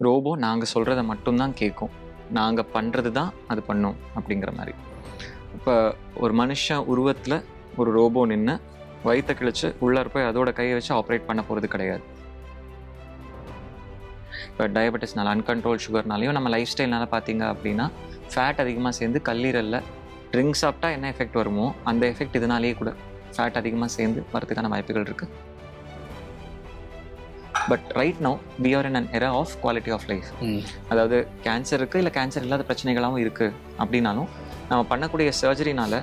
Robot நாங்கள் சொல்கிறத மட்டும்தான் கேட்கும், நாங்கள் பண்ணுறது தான் அது பண்ணும் அப்படிங்கிற மாதிரி. இப்போ ஒரு மனுஷன் உருவத்தில் ஒரு ரோபோ நின்று வயிற்ற கிழிச்சு உள்ளார போய் அதோட கையை வச்சு ஆப்ரேட் பண்ண போகிறது கிடையாது. இப்போ டயபெட்டிஸ்னால, அன்கண்ட்ரோல் சுகர்னாலையும் நம்ம லைஃப் ஸ்டைல்னால பார்த்தீங்க அப்படின்னா ஃபேட் அதிகமாக சேர்ந்து கல்லீரலில் ட்ரிங்க்ஸ் சாப்பிட்டா என்ன எஃபெக்ட் வருமோ அந்த எஃபெக்ட் இதனாலேயே கூட ஃபேட் அதிகமாக சேர்ந்து வரதுக்கான வாய்ப்புகள் இருக்குது. But right now we are in an era of quality of life. அதாவது கேன்சர் இருக்குது, இல்லை கேன்சர் இல்லாத பிரச்சனைகளாகவும் இருக்குது அப்படின்னாலும் நம்ம பண்ணக்கூடிய சர்ஜரினால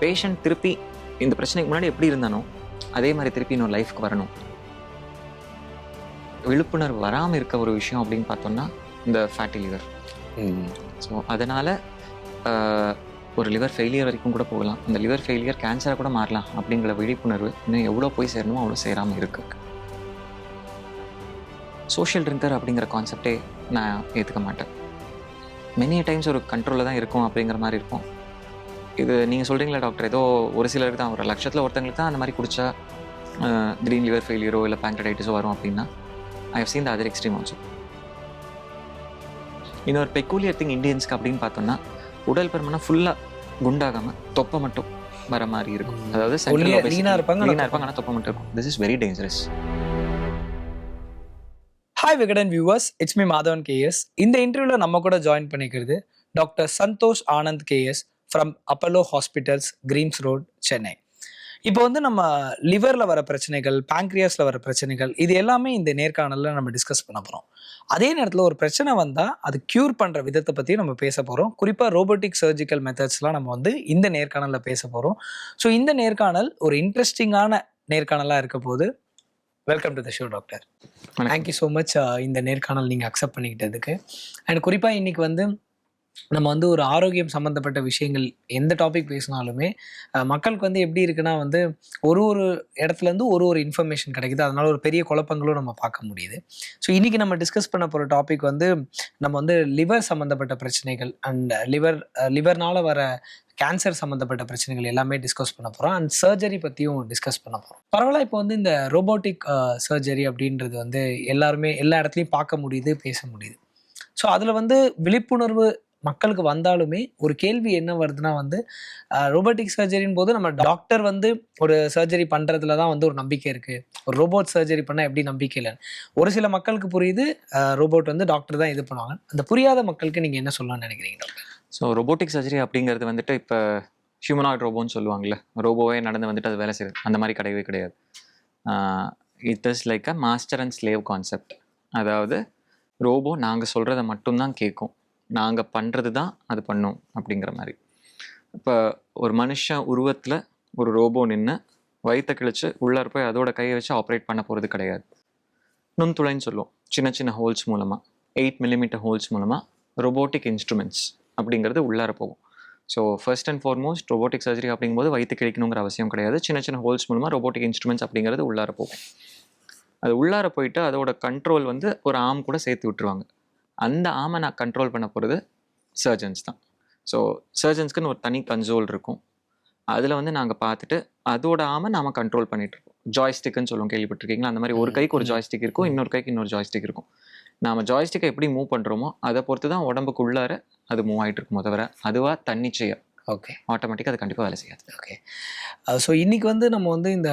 பேஷண்ட் திருப்பி இந்த பிரச்சனைக்கு முன்னாடி எப்படி இருந்தானோ அதே மாதிரி திருப்பி இன்னொரு லைஃப்க்கு வரணும். விழிப்புணர்வு வராமல் இருக்க ஒரு விஷயம் அப்படின்னு பார்த்தோம்னா இந்த ஃபேட்டி லிவர். ஸோ அதனால் ஒரு லிவர் ஃபெயிலியர் வரைக்கும் கூட போகலாம். அந்த லிவர் ஃபெயிலியர் கேன்சராக கூட மாறலாம் அப்படிங்கிற விழிப்புணர்வு இன்னும் எவ்வளோ போய் சேரணுமோ அவ்வளோ சேராமல் இருக்கு. சோஷியல் ட்ரிங்கர் அப்படிங்கிற கான்செப்டே நான் ஏற்றுக்க மாட்டேன். மெனி டைம்ஸ் ஒரு கண்ட்ரோலில் தான் இருக்கும் அப்படிங்கிற மாதிரி இருக்கும். இது நீங்கள் சொல்கிறீங்களா டாக்டர், ஏதோ ஒரு சிலருக்கு தான், ஒரு லட்சத்தில் ஒருத்தங்களுக்கு தான் அந்த மாதிரி குடித்தா திடீர்னு லிவர் ஃபெயிலியரோ இல்லை பேங்க்ரைட்டிஸோ வரும் அப்படின்னா I have seen the other extreme also. இன்னொரு பெக்கூலியர் திங் இண்டியன்ஸ்க்கு அப்படின்னு பார்த்தோம்னா உடல் பருமனா ஃபுல்லாக குண்டாகாமல் தொப்பை மட்டும் வர மாதிரி இருக்கும். அதாவது லீனாக இருப்பாங்க ஆனால் தொப்பை மட்டும் இருக்கும். This is very dangerous. Hi Vikatan viewers, it's me Madhavan KS. இந்த இன்டர்வியூவில் நம்ம கூட ஜாயின் பண்ணிக்கிறது doctor Santhosh Anand KS from Apollo Hospitals, Greens Road, Chennai. இப்போ வந்து நம்ம லிவரில் வர பிரச்சனைகள், பேங்க்ரியாஸில் வர பிரச்சனைகள், இது எல்லாமே இந்த நேர்காணலில் நம்ம டிஸ்கஸ் பண்ண போகிறோம். அதே நேரத்தில் ஒரு பிரச்சனை வந்தால் அது க்யூர் பண்ணுற விதத்தை பற்றி நம்ம பேச போகிறோம். குறிப்பாக ரோபோட்டிக் சர்ஜிக்கல் மெத்தட்ஸ்லாம் நம்ம வந்து இந்த நேர்காணலில் பேச போகிறோம். ஸோ இந்த நேர்காணல் ஒரு இன்ட்ரெஸ்டிங்கான நேர்காணலாக இருக்க போது. Welcome to the show doctor. Thank you so much இந்த நேர்காணல் நீங்கள் அக்செப்ட் பண்ணிக்கிட்டதுக்கு. அண்ட் குறிப்பாக இன்றைக்கி வந்து நம்ம வந்து ஒரு ஆரோக்கியம் சம்மந்தப்பட்ட விஷயங்கள் எந்த டாபிக் பேசினாலுமே மக்களுக்கு வந்து எப்படி இருக்குன்னா வந்து ஒரு இடத்துலேருந்து ஒரு இன்ஃபர்மேஷன் கிடைக்குது. அதனால ஒரு பெரிய குழப்பங்களும் நம்ம பார்க்க முடியுது. ஸோ இன்றைக்கி நம்ம டிஸ்கஸ் பண்ண போகிற டாபிக் வந்து நம்ம வந்து லிவர் சம்மந்தப்பட்ட பிரச்சனைகள் அண்ட் லிவர்னால் வர கேன்சர் சம்மந்தப்பட்ட பிரச்சனைகள் எல்லாமே டிஸ்கஸ் பண்ண போகிறோம். அண்ட் சர்ஜரி பற்றியும் டிஸ்கஸ் பண்ண போகிறோம். பரவாயில்ல, இப்போ வந்து இந்த ரோபோட்டிக் சர்ஜரி அப்படின்றது வந்து எல்லாருமே எல்லா இடத்துலையும் பார்க்க முடியுது, பேச முடியுது. ஸோ அதில் வந்து விழிப்புணர்வு மக்களுக்கு வந்தாலுமே ஒரு கேள்வி என்ன வருதுன்னா வந்து ரோபோட்டிக் சர்ஜரின் போது நம்ம டாக்டர் வந்து ஒரு சர்ஜரி பண்ணுறதுல தான் வந்து ஒரு நம்பிக்கை இருக்குது. ஒரு ரோபோட் சர்ஜரி பண்ணால் எப்படி நம்பிக்கை இல்லைன்னு ஒரு சில மக்களுக்கு புரியுது. ரோபோட் வந்து டாக்டர் தான் இது பண்ணுவாங்க. அந்த புரியாத மக்களுக்கு நீங்கள் என்ன சொல்லலாம்னு நினைக்கிறீங்க டாக்டர்? ஸோ ரோபோட்டிக் சர்ஜரி அப்படிங்கிறது வந்துட்டு இப்போ ஹியூமனாய்ட் ரோபோன்னு சொல்லுவாங்கள்ல, ரோபோவே நடந்து வந்துட்டு அது வேலை செய்யுது, அந்த மாதிரி கிடையவே கிடையாது. It is like a master and slave concept. அதாவது ரோபோ நாங்கள் சொல்கிறத மட்டும்தான் கேட்கும், நாங்கள் பண்ணுறது தான் அது பண்ணும் அப்படிங்கிற மாதிரி. இப்போ ஒரு மனுஷன் உருவத்தில் ஒரு ரோபோ நின்று வயிற்ற கிழிச்சு உள்ளார போய் அதோட கையை வச்சு ஆப்ரேட் பண்ண போகிறது கிடையாது. நுண்துளைன்னு சொல்லுவோம். சின்ன சின்ன ஹோல்ஸ் மூலமாக, 8 mm ஹோல்ஸ் மூலமாக ரோபோட்டிக் இன்ஸ்ட்ருமெண்ட்ஸ் அப்படிங்கிறது உள்ளார போகும். So first and foremost robotic surgery அப்படிங்கும்போது வயிற்று கிழிக்கணுங்கிற அவசியம் கிடையாது. சின்ன சின்ன ஹோல்ஸ் மூலமாக ரோபோட்டிக் இன்ஸ்ட்ருமெண்ட்ஸ் அப்படிங்கிறது உள்ளார போகும். அது உள்ளார போயிட்டு அதோட கண்ட்ரோல் வந்து ஒரு ஆம் கூட சேர்த்து விட்டுருவாங்க. அந்த ஆமை நான் கண்ட்ரோல் பண்ண போகிறது சர்ஜன்ஸ் தான். ஸோ சர்ஜன்ஸ்க்குன்னு ஒரு தனி கன்சோல் இருக்கும். அதில் வந்து நாங்கள் பார்த்துட்டு அதோட ஆமை நாம் கண்ட்ரோல் பண்ணிகிட்ருக்கோம். ஜாய்ஸ்டிக்குன்னு சொல்லுவோம், கேள்விப்பட்டிருக்கீங்களா? அந்த மாதிரி ஒரு கைக்கு ஒரு ஜாய்ஸ்டிக் இருக்கும், இன்னொரு கைக்கு இன்னொரு ஜாய்ஸ்டிக் இருக்கும். நாம் ஜாய்ஸ்டிக்கை எப்படி மூவ் பண்ணுறோமோ அதை பொறுத்து தான் உடம்புக்கு உள்ளார அது மூவ் ஆகிட்டு இருக்குமோ தவிர அதுவாக தன்னிச்சையாக ஆட்டோமேட்டிக்காக அது கண்டிப்பாக வேலை செய்யாது. ஓகே. ஸோ இன்றைக்கி வந்து நம்ம வந்து இந்த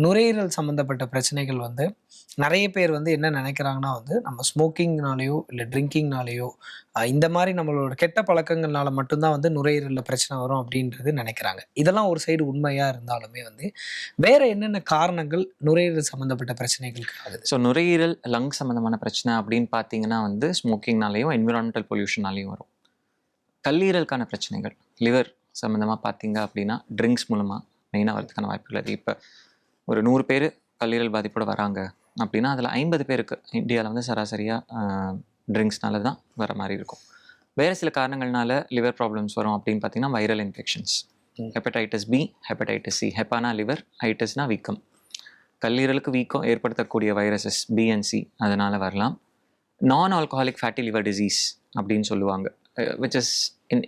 நுரையீரல் சம்மந்தப்பட்ட பிரச்சனைகள் வந்து நிறைய பேர் வந்து என்ன நினைக்கிறாங்கன்னா வந்து நம்ம ஸ்மோக்கிங்னாலேயோ இல்லை ட்ரிங்கிங்னாலேயோ இந்த மாதிரி நம்மளோட கெட்ட பழக்கங்கள்னால மட்டும்தான் வந்து நுரையீரலில் பிரச்சனை வரும் அப்படின்றது நினைக்கிறாங்க. இதெல்லாம் ஒரு சைடு உண்மையாக இருந்தாலுமே வந்து வேறு என்னென்ன காரணங்கள் நுரையீரல் சம்மந்தப்பட்ட பிரச்சனைகளுக்கு ஆகுது? ஸோ நுரையீரல் லங் சம்மந்தமான பிரச்சனை அப்படின்னு பார்த்தீங்கன்னா வந்து ஸ்மோக்கிங்னாலேயும் என்விரான்மெண்டல் பொல்யூஷனாலேயும் வரும். கல்லீரலுக்கான பிரச்சனைகள் லிவர் சம்மந்தமாக பார்த்தீங்க அப்படின்னா ட்ரிங்க்ஸ் மூலமாக மெயினாக வரதுக்கான வாய்ப்புகள் அது. இப்போ ஒரு 100 பேர் கல்லீரல் பாதிப்போடு வராங்க அப்படின்னா அதில் 50 பேருக்கு இந்தியாவில் வந்து சராசரியாக ட்ரிங்க்ஸ்னால தான் வர மாதிரி இருக்கும். வேறு சில காரணங்கள்னால லிவர் ப்ராப்ளம்ஸ் வரும் அப்படின்னு பார்த்தீங்கன்னா viral infections, hepatitis B, hepatitis C. ஹெப்பானா லிவர், ஐட்டிஸ்னா வீக்கம். கல்லீரலுக்கு வீக்கம் ஏற்படுத்தக்கூடிய வைரஸஸ் பி அண்ட் சி அதனால் வரலாம். நான் ஆல்கஹாலிக் ஃபேட்டி லிவர் டிசீஸ் அப்படின்னு சொல்லுவாங்க, which is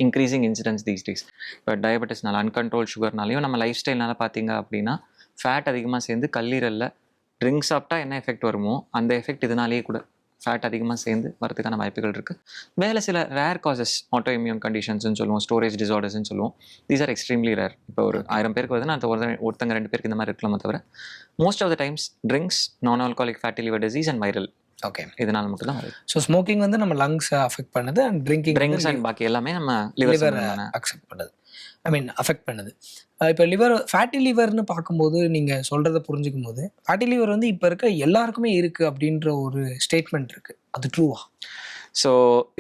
increasing incidence these days. இப்போ டயபெட்டிஸ்னால, அன்கண்ட்ரோல் சுகர்னாலையும் நம்ம லைஃப் ஸ்டைல்னால பார்த்தீங்க அப்படின்னா ஃபேட் அதிகமாக சேர்ந்து கல்லீரலில் ட்ரிங்க்ஸ் சாப்பிட்டா என்ன எஃபெக்ட் வருமோ அந்த எஃபெக்ட் இதனாலேயே கூட ஃபேட் அதிகமாக சேர்ந்து வரதுக்கான வாய்ப்புகள் இருக்குது. வேறு சில ரேர் காசஸ், ஆட்டோ இம்யூன் கண்டிஷன்ஸ்னு சொல்லுவோம், ஸ்டோரேஜ் டிசார்டர்ஸ்னு சொல்லுவோம். These are extremely rare. இப்போ ஒரு 1000 பேருக்கு வருதுன்னா அது ஒருத்தங்க 2 பேருக்கு இந்த மாதிரி இருக்கலாமே தவிர most of the times drinks, non alcoholic fatty liver disease and viral, okay, இதனால் மட்டும் தான் வருது. ஸோ ஸ்மோக்கிங் வந்து நம்ம லங்ஸை அஃபெக்ட் பண்ணுது அண்ட் ட்ரிங்க்ஸ் அண்ட் பாக்கி எல்லாமே நம்ம லிவர் லிவர் அக்செப்ட் பண்ணுது, அஃபெக்ட் பண்ணுது. இப்போ லிவர், ஃபேட்டி லிவர்னு பார்க்கும்போது நீங்கள் சொல்கிறத புரிஞ்சுக்கும் போது ஃபேட்டி லிவர் வந்து இப்போ இருக்க எல்லாருக்குமே இருக்குது அப்படின்ற ஒரு ஸ்டேட்மெண்ட் இருக்குது, அது ட்ரூவா? ஸோ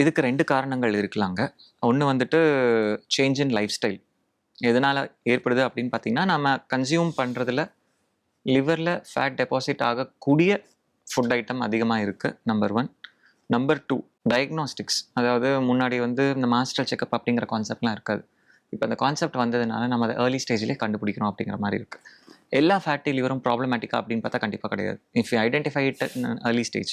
இதுக்கு 2 காரணங்கள் இருக்கலாங்க. ஒன்று வந்துட்டு சேஞ்ச் இன் லைஃப் ஸ்டைல். எதனால் ஏற்படுது அப்படின்னு பார்த்தீங்கன்னா, நம்ம கன்சியூம் பண்ணுறதுல லிவரில் ஃபேட் டெபாசிட் ஆகக்கூடிய ஃபுட் ஐட்டம் அதிகமாக இருக்குது, நம்பர் 1. Number 2, diagnostics. அதாவது முன்னாடி வந்து இந்த மாஸ்டர் செக்அப் அப்படிங்கிற கான்செப்ட்லாம் இருக்காது. இப்போ அந்த கான்செப்ட் வந்ததுனால நம்ம அதை ஏர்லி ஸ்டேஜ்லேயே கண்டுபிடிக்கிறோம் அப்படிங்கிற மாதிரி இருக்குது. எல்லா ஃபேட்டி லிவரும் ப்ராப்ளமேட்டிக்கா அப்படின்னு பார்த்தா கண்டிப்பாக கிடையாது. If you identify it early stage,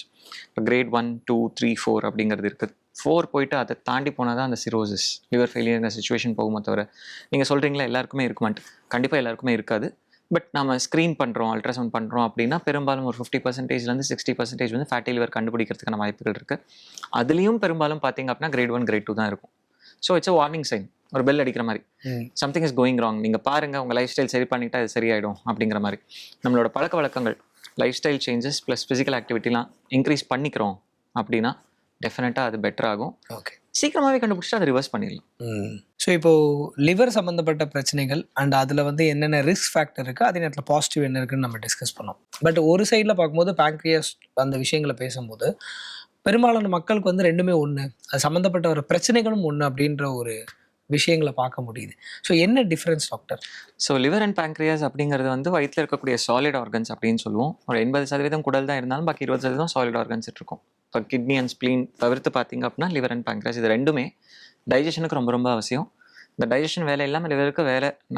இப்போ கிரேட் 1, 2, 3, 4 அப்படிங்கிறது இருக்குது. 4 போயிட்டு அதை தாண்டி போனால் தான் அந்த சிரோசிஸ், லிவர் ஃபெயிலியர் சுச்சுவேஷன் போகுமே தவிர, நீங்கள் சொல்கிறீங்களா எல்லாருக்குமே இருக்குமான்ட்டு, கண்டிப்பாக எல்லாருக்குமே இருக்காது. பட் நம்ம ஸ்க்ரீன் பண்ணுறோம், அல்ட்ராசவுண்ட் பண்ணுறோம் அப்படின்னா பெரும்பாலும் ஒரு 50%லேருந்து 60% வந்து ஃபேட்டி லிவர் கண்டுபிடிக்கிறதுக்கான வாய்ப்புகள் இருக்குது. அதுலேயும் பெரும்பாலும் பார்த்தீங்க அப்படின்னா கிரேட் 1, கிரேட் 2 தான் இருக்கும். So it's a warning sign, ஒரு பெல் அடிக்கிற மாதிரி. சம்திங் இஸ் கோயிங் ராங், நீங்கள் பாருங்கள், உங்கள் லைஃப் ஸ்டைல் சரி பண்ணிட்டா அது சரியாயிடும் அப்படிங்கிற மாதிரி. நம்மளோட பழக்க வழக்கங்கள், life style changes plus physical ஆக்டிவிட்டிலாம் இன்க்ரீஸ் பண்ணிக்கிறோம் அப்படின்னா டெஃபினட்டாக அது பெட்டர் ஆகும். ஓகே, சீக்கிரமாகவே கண்டுபிடிச்சிட்டு அதை ரிவர்ஸ் பண்ணிடலாம். ஸோ இப்போது லிவர் சம்மந்தப்பட்ட பிரச்சனைகள் அண்ட் அதில் வந்து என்னென்ன ரிஸ்க் ஃபேக்டர் இருக்குது, அதே நேரத்தில் பாசிட்டிவ் என்ன இருக்குன்னு நம்ம டிஸ்கஸ் பண்ணோம். பட் ஒரு சைடில் பார்க்கும்போது பேங்க்ரியாஸ் அந்த விஷயங்களை பேசும்போது பெரும்பாலான மக்களுக்கு வந்து ரெண்டுமே ஒன்று, அது சம்மந்தப்பட்ட ஒரு பிரச்சனைகளும் ஒன்று அப்படின்ற ஒரு விஷயங்களை பார்க்க முடியுது. ஸோ என்ன difference doctor? So liver and pancreas அப்படிங்கிறது வந்து வயிற்றில் இருக்கக்கூடிய சாலிட் ஆர்கன்ஸ் அப்படின்னு சொல்லுவோம். ஒரு 80% குடல் தான் இருந்தாலும் பாக்கி 20% சாலிட் ஆர்கன்ஸ் இருக்கும். இப்போ கிட்னி அண்ட் ஸ்ப்ளீன் தவிர்த்து பார்த்தீங்க அப்படின்னா லிவர் அண்ட் பேங்க்ரியாஸ் இது ரெண்டுமே டைஜஷனுக்கு ரொம்ப ரொம்ப அவசியம். இந்த டைஜஷன் வேலை இல்லாமல் லிவருக்கு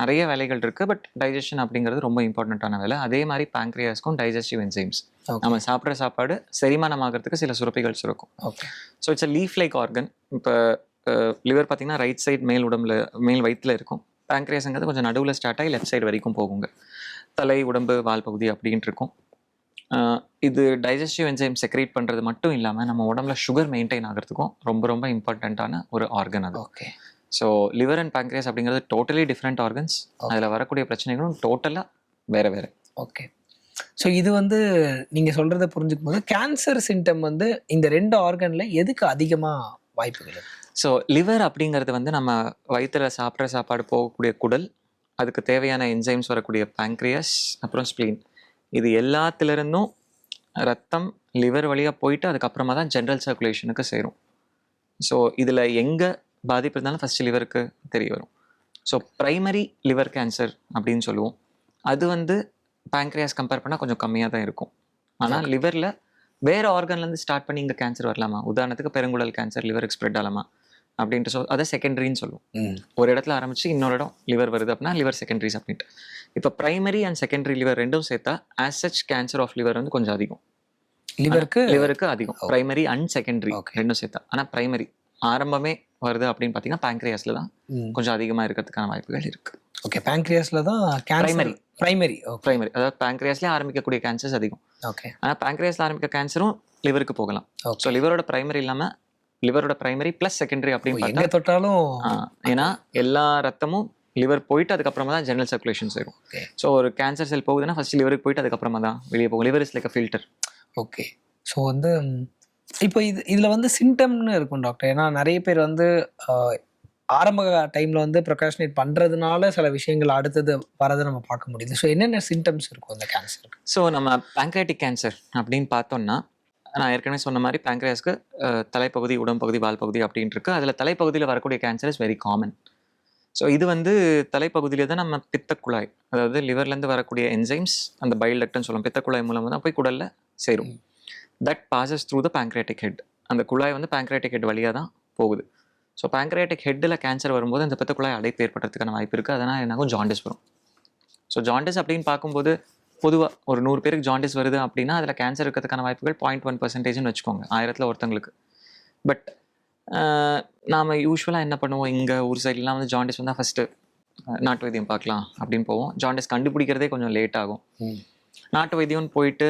நிறைய வேலைகள் இருக்குது. பட் டைஜஷன் அப்படிங்கிறது ரொம்ப இம்பார்ட்டண்ட்டான வேலை. அதே மாதிரி பேங்க்ரியாஸ்க்கும் டைஜஸ்டிவ் என்சைம்ஸ், நம்ம சாப்பிட்ற சாப்பாடு செரிமானம் ஆகிறதுக்கு சில சுரப்பிகள் சுரக்கும். Okay, so it's a leaf like organ. இப்போ லிவர் பார்த்தீங்கன்னா ரைட் சைட் மேல் வயிற்றில் இருக்கும். பேங்க்ரியாஸுங்கிறது கொஞ்சம் நடுவில் ஸ்டார்ட் ஆகி லெஃப்ட் சைடு வரைக்கும் போகுங்க. தலை, உடம்பு, வால் பகுதி அப்படின்ட்டு இருக்கும். இது டைஜஸ்டிவ் என்சைம் செக்ரேட் பண்ணுறது மட்டும் இல்லாமல் நம்ம உடம்புல சுகர் மெயின்டைன் ஆகிறதுக்கும் ரொம்ப ரொம்ப இம்பார்ட்டண்ட்டான ஒரு ஆர்கன் அது. Okay, so liver and pancreas அப்படிங்கிறது டோட்டலி டிஃப்ரெண்ட் ஆர்கன்ஸ். அதில் வரக்கூடிய பிரச்சனைகளும் டோட்டலாக வேறு. ஓகே, ஸோ இது வந்து நீங்கள் சொல்கிறத புரிஞ்சுக்கும் போது கேன்சர் சிம்டம் வந்து இந்த 2 ஆர்கனில் எதுக்கு அதிகமாக வாய்ப்புகள்? ஸோ லிவர் அப்படிங்கிறது வந்து நம்ம வயிற்றில் சாப்பிட்ற சாப்பாடு போகக்கூடிய குடல், அதுக்கு தேவையான என்சைம்ஸ் வரக்கூடிய பேங்க்ரியாஸ், அப்புறம் ஸ்ப்ளீன், இது எல்லாத்திலிருந்தும் ரத்தம் லிவர் வழியாக போயிட்டு அதுக்கப்புறமா தான் ஜென்ரல் சர்க்குலேஷனுக்கு சேரும். ஸோ இதில் எங்கே பாதிப்பு இருந்தாலும் ஃபஸ்ட்டு லிவருக்கு தெரிய வரும். ஸோ ப்ரைமரி லிவர் கேன்சர் அப்படின்னு சொல்லுவோம். அது வந்து பேங்க்ரியாஸ் கம்பேர் பண்ணால் கொஞ்சம் கம்மியாக தான் இருக்கும். ஆனால் லிவரில் வேறு ஆர்கன்லேருந்து ஸ்டார்ட் பண்ணி இங்கே கேன்சர் வரலாமா? உதாரணத்துக்கு பெருங்குடல் கேன்சர் லிவருக்கு ஸ்ப்ரெட் ஆகலாமா அப்படின்ட்டு அதை செகண்டரின்னு சொல்லுவோம். ஒரு இடத்துல ஆரம்பித்து இன்னொரு இடம் லிவர் வருது அப்படின்னா லிவர் செகண்டரிஸ் அப்படின்ட்டு. இப்போ ப்ரைமரி அண்ட் செகண்டரி லிவர் ரெண்டும் சேர்த்தா as such cancer of liver வந்து கொஞ்சம் அதிகம். லிவருக்கு அதிகம், ப்ரைமரி அண்ட் செகண்டரி ரெண்டும் சேர்த்தா. ஆனால் ப்ரைமரி ஆரம்பமே வருது அப்படின்னு பார்த்தீங்கன்னா பேங்க்ரியாஸில் தான் கொஞ்சம் அதிகமாக இருக்கிறதுக்கான வாய்ப்புகள் இருக்குது. ஓகே, பேங்க்ரியாஸில் தான் பிரைமரி, அதாவது பேங்க்ரியாஸ்லேயே ஆரம்பிக்கக்கூடிய கேன்சர்ஸ் அதிகம். ஓகே, ஆனால் பேங்க்ரியாஸில் ஆரம்பிக்க கேன்சரும் லிவருக்கு போகலாம். ஸோ லிவரோட ப்ரைமரி இல்லாமல் லிவரோட ப்ரைமரி ப்ளஸ் செகண்டரி அப்படின்னு எங்கே தொட்டாலும், ஏன்னா எல்லா ரத்தமும் லிவர் போயிட்டு அதுக்கப்புறமா தான் ஜெனரல் சர்க்குலேஷன் சேரும். ஸோ ஒரு கேன்சர் செல் போகுதுன்னா ஃபர்ஸ்ட் லிவருக்கு போயிட்டு அதுக்கப்புறமா தான் வெளியே போகும். Liver is like a filter. Okay, so வந்து இப்போ இதில் வந்து சிம்டம்னு இருக்கும் டாக்டர். ஏன்னா நிறைய பேர் வந்து ஆரம்ப டைமில் வந்து ப்ரொகாஷனேட் பண்ணுறதுனால சில விஷயங்கள் அடுத்தது வரதை நம்ம பார்க்க முடியுது. ஸோ என்னென்ன சிம்டம்ஸ் இருக்கும் அந்த கேன்சருக்கு? ஸோ நம்ம பேங்க்ரியாட்டிக் கேன்சர் அப்படின்னு பார்த்தோம்னா, நான் ஏற்கனவே சொன்ன மாதிரி பேங்க்ரியாஸ்க்கு தலைப்பகுதி, உடம்பகுதி, வால் பகுதி அப்படின்ட்டு இருக்கு. அதில் தலைப்பகுதியில் வரக்கூடிய cancer is very common. So இது வந்து தலைப்பகுதியில் தான் நம்ம பித்தக்குழாய், அதாவது லிவர்லேருந்து வரக்கூடிய என்சைம்ஸ் அந்த பைல் டக்ட்னு சொல்லுவோம், பித்தக்குழாய் மூலமாக தான் போய் குடலில் சேரும். That bosses through the pancreatic head. அந்த குழாய் வந்து பேங்க்ரியாட்டிக் ஹெட் வழியாக தான் போகுது. ஸோ பேங்க்ரியாட்டிக் ஹெட்டில் கேன்சர் வரும்போது அந்த பித்தக்குழாய் அடைப்பு ஏற்படுறதுக்கான வாய்ப்பு இருக்குது. அதனால் என்னாகும், ஜாண்டிஸ் வரும். ஸோ ஜாண்டிஸ் அப்படின்னு பார்க்கும்போது பொதுவாக ஒரு 100 பேருக்கு ஜாண்டிஸ் வருது அப்படின்னா அதில் கேன்சர் இருக்கிறதுக்கான வாய்ப்புகள் 0.1% வச்சுக்கோங்க, 1000ல் ஒருத்தங்களுக்கு. பட் நாம் யூஸ்வலாக என்ன பண்ணுவோம், இங்கே ஊர் சைட்லாம் வந்து ஜாண்டிஸ் வந்தால் ஃபஸ்ட்டு நாட்டு வைத்தியம் பார்க்கலாம் அப்படின்னு போவோம். ஜாண்டிஸ் கண்டுபிடிக்கிறதே கொஞ்சம் லேட் ஆகும். நாட்டு வைத்தியம்னு போயிட்டு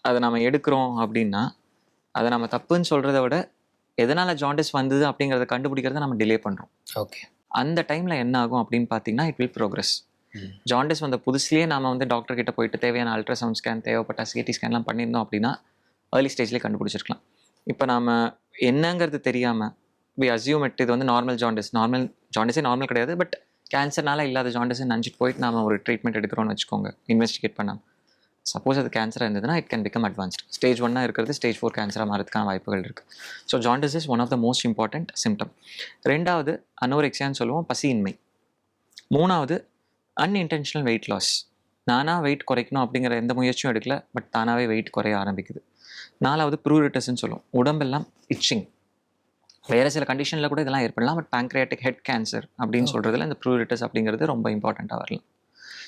அதை நாம் எடுக்கிறோம் அப்படின்னா அதை நம்ம தப்புன்னு சொல்கிறத விட எதனால் ஜாண்டிஸ் வந்தது அப்படிங்கிறத கண்டுபிடிக்கிறத நம்ம டிலே பண்ணுறோம். ஓகே. அந்த டைமில் என்ன ஆகும் அப்படின்னு பார்த்தீங்கன்னா, இட் வில் ப்ரோக்ரஸ். ஜாண்டிஸ் வந்த புதுசுலேயே நம்ம வந்து டாக்டர் கிட்ட போயிட்டு தேவையான அல்ட்ராசவுண்ட் ஸ்கேன், தேவைப்பட்ட சிடி ஸ்கேன்லாம் பண்ணியிருந்தோம் அப்படின்னா ஏர்லி ஸ்டேஜ்லேயே கண்டுபிடிச்சிருக்கலாம். இப்போ நாம் என்னங்கிறது தெரியாமல் வி அசியூம் இட், இது வந்து நார்மல் ஜாண்டிஸே நார்மல் கிடையாது, பட் கேன்சர்னால இல்லாத ஜாண்டிஸ் நினச்சிட்டு போயிட்டு நாம் ஒரு ட்ரீட்மெண்ட் எடுக்கிறோம்னு வச்சுக்கோங்க, இன்வெஸ்டிகேட் பண்ணாமல். சப்போஸ் அது கேன்சராக இருந்ததுன்னா it can become advanced. Stage 1 இருக்கிறது ஸ்டேஜ் 4 கேன்சராக மாறதுக்கான வாய்ப்புகள் இருக்குது. So jaundice is one of the most important symptom. 2வது அனோரெக்சியான்னு சொல்லுவோம், பசியின்மை. 3வது அன்இன்டென்ஷனல் வெயிட் லாஸ். நானாக வெயிட் குறைக்கணும் அப்படிங்கிற எந்த முயற்சியும் எடுக்கல, பட் தானாகவே வெயிட் குறைய ஆரம்பிக்குது. 4வது ப்ரூரிட்டஸ்ன்னு சொல்லுவோம், உடம்பெல்லாம் இச்சிங். வேறு சில கண்டிஷனில் கூட இதெல்லாம் ஏற்படலாம், பட் பேங்க்ரியாட்டிக் ஹெட் கேன்சர் அப்படின்னு சொல்கிறதுல இந்த ப்ரூரிட்டஸ் அப்படிங்கிறது ரொம்ப இம்பார்ட்டண்ட்டாக வரலாம்.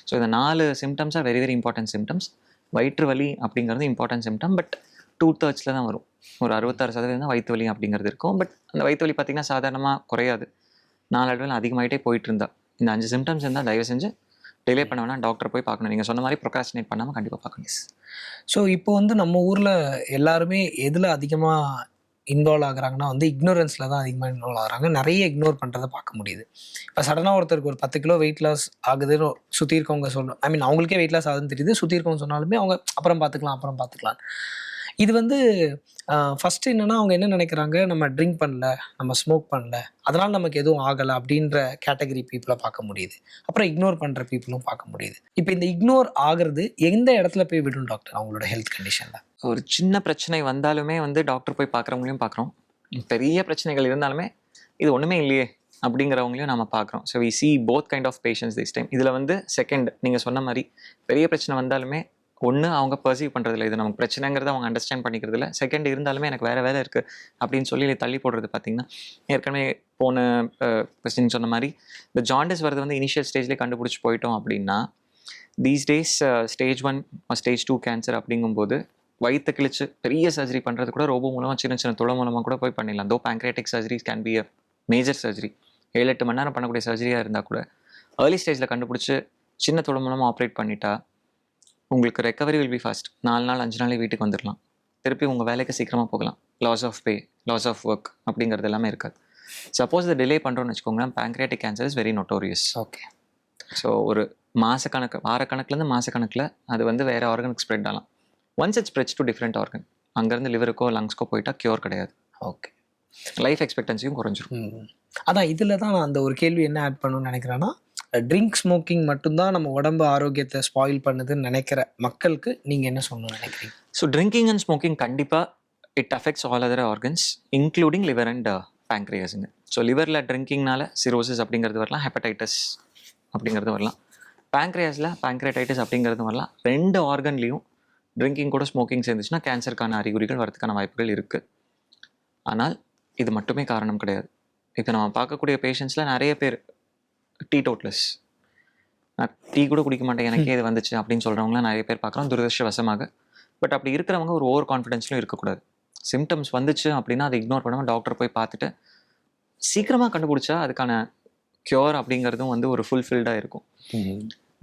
ஸோ இந்த 4 symptoms are very very important symptoms. வயிற்று வலி அப்படிங்கிறது இம்பார்ட்டன்ட் சிம்டம், பட் 2/3 தான் வரும். ஒரு 66% தான் வயிற்று வலி அப்படிங்கிறது இருக்கும். பட் அந்த வயிற்று வலி பார்த்திங்கன்னா சாதாரணமாக குறையாது, நாளடைவில் அதிகமாகிட்டே போயிட்டு இருந்தால். இந்த 5 சிம்டம்ஸ் இருந்தால் தயவு செஞ்சு டிலே பண்ண வேணால் டாக்டர் போய் பார்க்கணும். நீங்கள் சொன்ன மாதிரி ப்ரொக்ராஸ்டினேட் பண்ணாமல் கண்டிப்பாக பார்க்கணும். ஸோ இப்போ வந்து நம்ம ஊரில் எல்லாருமே எதில் அதிகமாக இன்வால்வ் ஆகுறாங்கன்னா வந்து இக்னோரன்ஸில் தான் அதிகமாக இன்வால்வ் ஆகுறாங்க. நிறைய இக்னோர் பண்ணுறதை பார்க்க முடியுது. இப்போ சடனாக ஒருத்தருக்கு ஒரு 10 கிலோ வெயிட் லாஸ் ஆகுதுன்னு சுற்றி இருக்கவங்க சொல்லணும், ஐ மீன் அவங்களுக்கே வெயிட் லாஸ் ஆகுதுன்னு தெரியுது, சுற்றி இருக்கவங்க சொன்னாலுமே அவங்க அப்புறம் பார்த்துக்கலாம். இது வந்து ஃபஸ்ட்டு என்னென்னா அவங்க என்ன நினைக்கிறாங்க, நம்ம ட்ரிங்க் பண்ணல, நம்ம ஸ்மோக் பண்ணல, அதனால் நமக்கு எதுவும் ஆகலை அப்படின்ற கேட்டகரி பீப்புளை பார்க்க முடியுது. அப்புறம் இக்னோர் பண்ணுற பீப்புளும் பார்க்க முடியுது. இப்போ இந்த இக்னோர் ஆகிறது எந்த இடத்துல போய் விடும் டாக்டர் அவங்களோட ஹெல்த் கண்டிஷனில்? ஒரு சின்ன பிரச்சனை வந்தாலுமே வந்து டாக்டர் போய் பார்க்குறவங்களையும் பார்க்குறோம், பெரிய பிரச்சனைகள் இருந்தாலுமே இது ஒன்றுமே இல்லையே அப்படிங்கிறவங்களையும் நம்ம பார்க்குறோம். So we see both kind of patients this time. இதில் வந்து செகண்ட் நீங்கள் சொன்ன மாதிரி பெரிய பிரச்சனை வந்தாலுமே ஒன்று அவங்க பர்சீவ் பண்ணுறதில்ல, இது நமக்கு பிரச்சனைங்கிறத அவங்க அண்டர்ஸ்டாண்ட் பண்ணிக்கிறதில்ல. செகண்ட் இருந்தாலுமே எனக்கு வேறு வேலை இருக்குது அப்படின்னு சொல்லி தள்ளி போடுறது. பார்த்திங்கன்னா ஏற்கனவே போன கொஸ்டின் சொன்ன மாதிரி இந்த ஜாண்டிஸ் வரது வந்து இனிஷியல் ஸ்டேஜ்லேயே கண்டுபிடிச்சி போயிட்டோம் அப்படின்னா, these days stage 1 stage 2 cancer அப்படிங்கும்போது வயிற்று கிழிச்சு பெரிய சர்ஜரி பண்ணுறது கூட ரோபோ மூலமாக சின்ன சின்ன துளை மூலமாக கூட போய் பண்ணிடலாம். தோ pancreatic surgery can be a major surgery, 7-8 மணி நேரம் பண்ணக்கூடிய சர்ஜரியாக இருந்தால் கூட ஏர்லி ஸ்டேஜில் கண்டுபிடிச்சி சின்ன துளை மூலமாக ஆப்ரேட் பண்ணிட்டா உங்களுக்கு ரெக்கவரி வில் பி ஃபாஸ்ட். 4 நாள் 5 நாளே வீட்டுக்கு வந்துடலாம், திருப்பி உங்கள் வேலைக்கு சீக்கிரமாக போகலாம். Loss of pay, loss of work அப்படிங்கிறது எல்லாமே இருக்காது. சப்போஸ் இதை டிலே பண்ணுறோன்னு வச்சுக்கோங்களேன், pancreatic cancer is very notorious. Okay. So ஒரு வாரக்கணக்குலேருந்து மாதக்கணக்கில் அது வந்து வேறு ஆர்கனுக்கு ஸ்ப்ரெட் ஆகலாம். Once it spreads to different organ, அங்கேருந்து லிவருக்கோ லங்ஸ்க்கோ போயிட்டால் க்யூர் கிடையாது. ஓகே. லைஃப் எக்ஸ்பெக்டன்சியும் குறைஞ்சிரும். அதான் இதில் தான் நான் அந்த ஒரு கேள்வி என்ன ஆட் பண்ணணும்னு நினைக்கிறேன்னா, ட்ரிங்க் ஸ்மோக்கிங் மட்டும்தான் நம்ம உடம்பு ஆரோக்கியத்தை ஸ்பாயில் பண்ணுதுன்னு நினைக்கிற மக்களுக்கு நீங்கள் என்ன சொல்லணும்னு நினைக்கிறீங்க? ஸோ ட்ரிங்கிங் அண்ட் ஸ்மோக்கிங் கண்டிப்பாக it affects all other organs including liver and பேங்க்ரியாஸுங்க. ஸோ லிவரில் ட்ரிங்கிங்னால சிரோசிஸ் அப்படிங்கிறது வரலாம், ஹெப்படைட்டிஸ் அப்படிங்கிறது வரலாம். பேங்க்ரியாஸில் பேங்க்ரியாடைட்டிஸ் அப்படிங்கிறது வரலாம். 2 ஆர்கன்லேயும் ட்ரிங்கிங் கூட ஸ்மோக்கிங் சேர்ந்துச்சுன்னா கேன்சருக்கான அறிகுறிகள் வரதுக்கான வாய்ப்புகள் இருக்குது. ஆனால் இது மட்டுமே காரணம் கிடையாது. இப்போ நம்ம பார்க்கக்கூடிய பேஷண்ட்ஸில் நிறைய பேர் டீடோட்லஸ், நான் டீ கூட குடிக்க மாட்டேன் எனக்கே இது வந்துச்சு அப்படின்னு சொல்கிறவங்களாம் நிறைய பேர் பார்க்குறோம் துரதிருஷ்டவசமாக. பட் அப்படி இருக்கிறவங்க ஒரு ஓவர் கான்ஃபிடென்ஸ்லையும் இருக்கக்கூடாது. சிம்டம்ஸ் வந்துச்சு அப்படின்னா அதை இக்னோர் பண்ணாமல் டாக்டர் போய் பார்த்துட்டு சீக்கிரமாக கண்டுபிடிச்சா அதுக்கான க்யூர் அப்படிங்கிறதும் வந்து ஒரு ஃபுல்ஃபில்டாக இருக்கும்.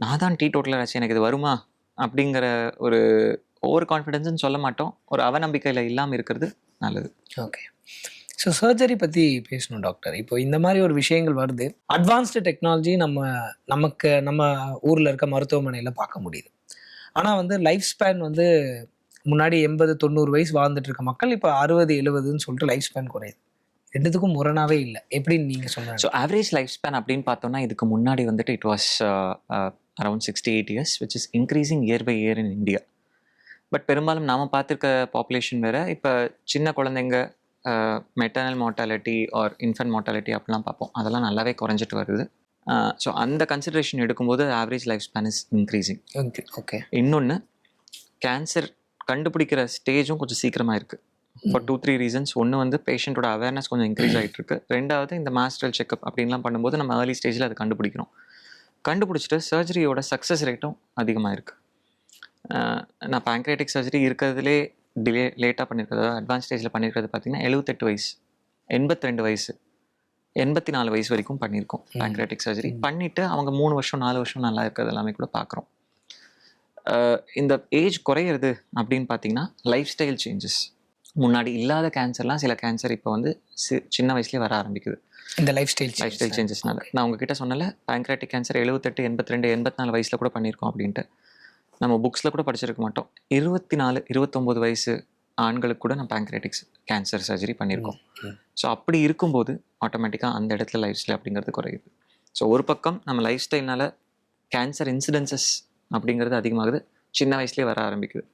நான் தான் டீடோட்டலர் ஆச்சு எனக்கு இது வருமா அப்படிங்கிற ஒரு ஓவர் கான்ஃபிடென்ஸ்ன்னு சொல்ல மாட்டோம், ஒரு அவநம்பிக்கையில் இல்லாமல் இருக்கிறது நல்லது. ஓகே. ஸோ சர்ஜரி பற்றி பேசணும் டாக்டர். இப்போ இந்த மாதிரி ஒரு விஷயங்கள் வருது, அட்வான்ஸ்டு டெக்னாலஜி நம்ம ஊரில் இருக்க மருத்துவமனையில் பார்க்க முடியுது. ஆனால் வந்து லைஃப் ஸ்பேன் வந்து முன்னாடி 80-90 வயசு வாழ்ந்துட்டு இருக்க மக்கள் இப்போ 60-70ன்னு சொல்லிட்டு லைஃப் ஸ்பேன் குறையுது. ரெண்டுத்துக்கும் முரணாவே இல்லை, எப்படின்னு நீங்கள் சொல்லுங்கள். ஸோ ஆவரேஜ் லைஃப் ஸ்பேன் அப்படின்னு பார்த்தோம்னா இதுக்கு முன்னாடி வந்துட்டு it was around 68 years which is increasing year by year in India. But பெரும்பாலும் நாம் பார்த்துருக்க பாப்புலேஷன் வேறு. இப்போ சின்ன குழந்தைங்க maternal mortality or infant mortality அப்படிலாம் பார்ப்போம், அதெல்லாம் நல்லாவே குறைஞ்சிட்டு வருது. ஸோ அந்த கன்சிடரேஷன் எடுக்கும்போது average life span is increasing. Okay. இன்னொன்று கேன்சர் கண்டுபிடிக்கிற ஸ்டேஜும் கொஞ்சம் சீக்கிரமாக இருக்குது ஃபார் 2-3 ரீசன்ஸ். ஒன்று வந்து பேஷண்ட்டோட அவேர்னஸ் கொஞ்சம் இன்க்ரீஸ் ஆகிட்டு இருக்கு. 2வது இந்த மாஸ்டரல் செக்அப் அப்படின்லாம் பண்ணும்போது நம்ம ஏர்லி ஸ்டேஜில் அதை கண்டுபிடிச்சிட்டு சர்ஜரியோட சக்ஸஸ் ரேட்டும் அதிகமாக இருக்குது. நான் பேங்க்ரியாட்டிக் சர்ஜரி இருக்கிறதுலே லேட்டாக பண்ணியிருக்கிறது, அட்வான்ஸ் ஸ்டேஜில் பண்ணியிருக்கிறது பார்த்திங்கன்னா 78 வயசு, 82 வயசு, 84 வயசு வரைக்கும் பண்ணியிருக்கோம் பேங்க்ரியாட்டிக் சர்ஜரி. பண்ணிவிட்டு அவங்க 3 வருஷம் 4 வருஷம் நல்லா இருக்கிறது எல்லாமே கூட பார்க்குறோம். இந்த ஏஜ் குறையிறது அப்படின்னு பார்த்தீங்கன்னா லைஃப் ஸ்டைல் சேஞ்சஸ். முன்னாடி இல்லாத கேன்சர்லாம் சில கேன்சர் இப்போ வந்து சின்ன வயசுலேயே வர ஆரம்பிக்குது இந்த லைஃப் ஸ்டைல் சேஞ்சஸ்னால. நான் உங்ககிட்ட சொன்னல பேங்க்ராட்டிக் கேன்சர் 78, 82, 84 வயசில் கூட பண்ணியிருக்கோம் அப்படின்ட்டு. நம்ம புக்ஸில் கூட படிச்சிருக்க மாட்டோம். 24, 29 வயசு ஆண்களுக்கு கூட நம்ம பேங்க்ராட்டிக்ஸ் கேன்சர் சர்ஜரி பண்ணியிருக்கோம். ஸோ அப்படி இருக்கும்போது ஆட்டோமேட்டிக்காக அந்த இடத்துல லைஃப் ஸ்டைல் அப்படிங்கிறது குறையுது. ஸோ ஒரு பக்கம் நம்ம லைஃப் ஸ்டைல்னால கேன்சர் இன்சிடென்சஸ் அப்படிங்கிறது அதிகமாகுது, சின்ன வயசுலேயே வர ஆரம்பிக்குது.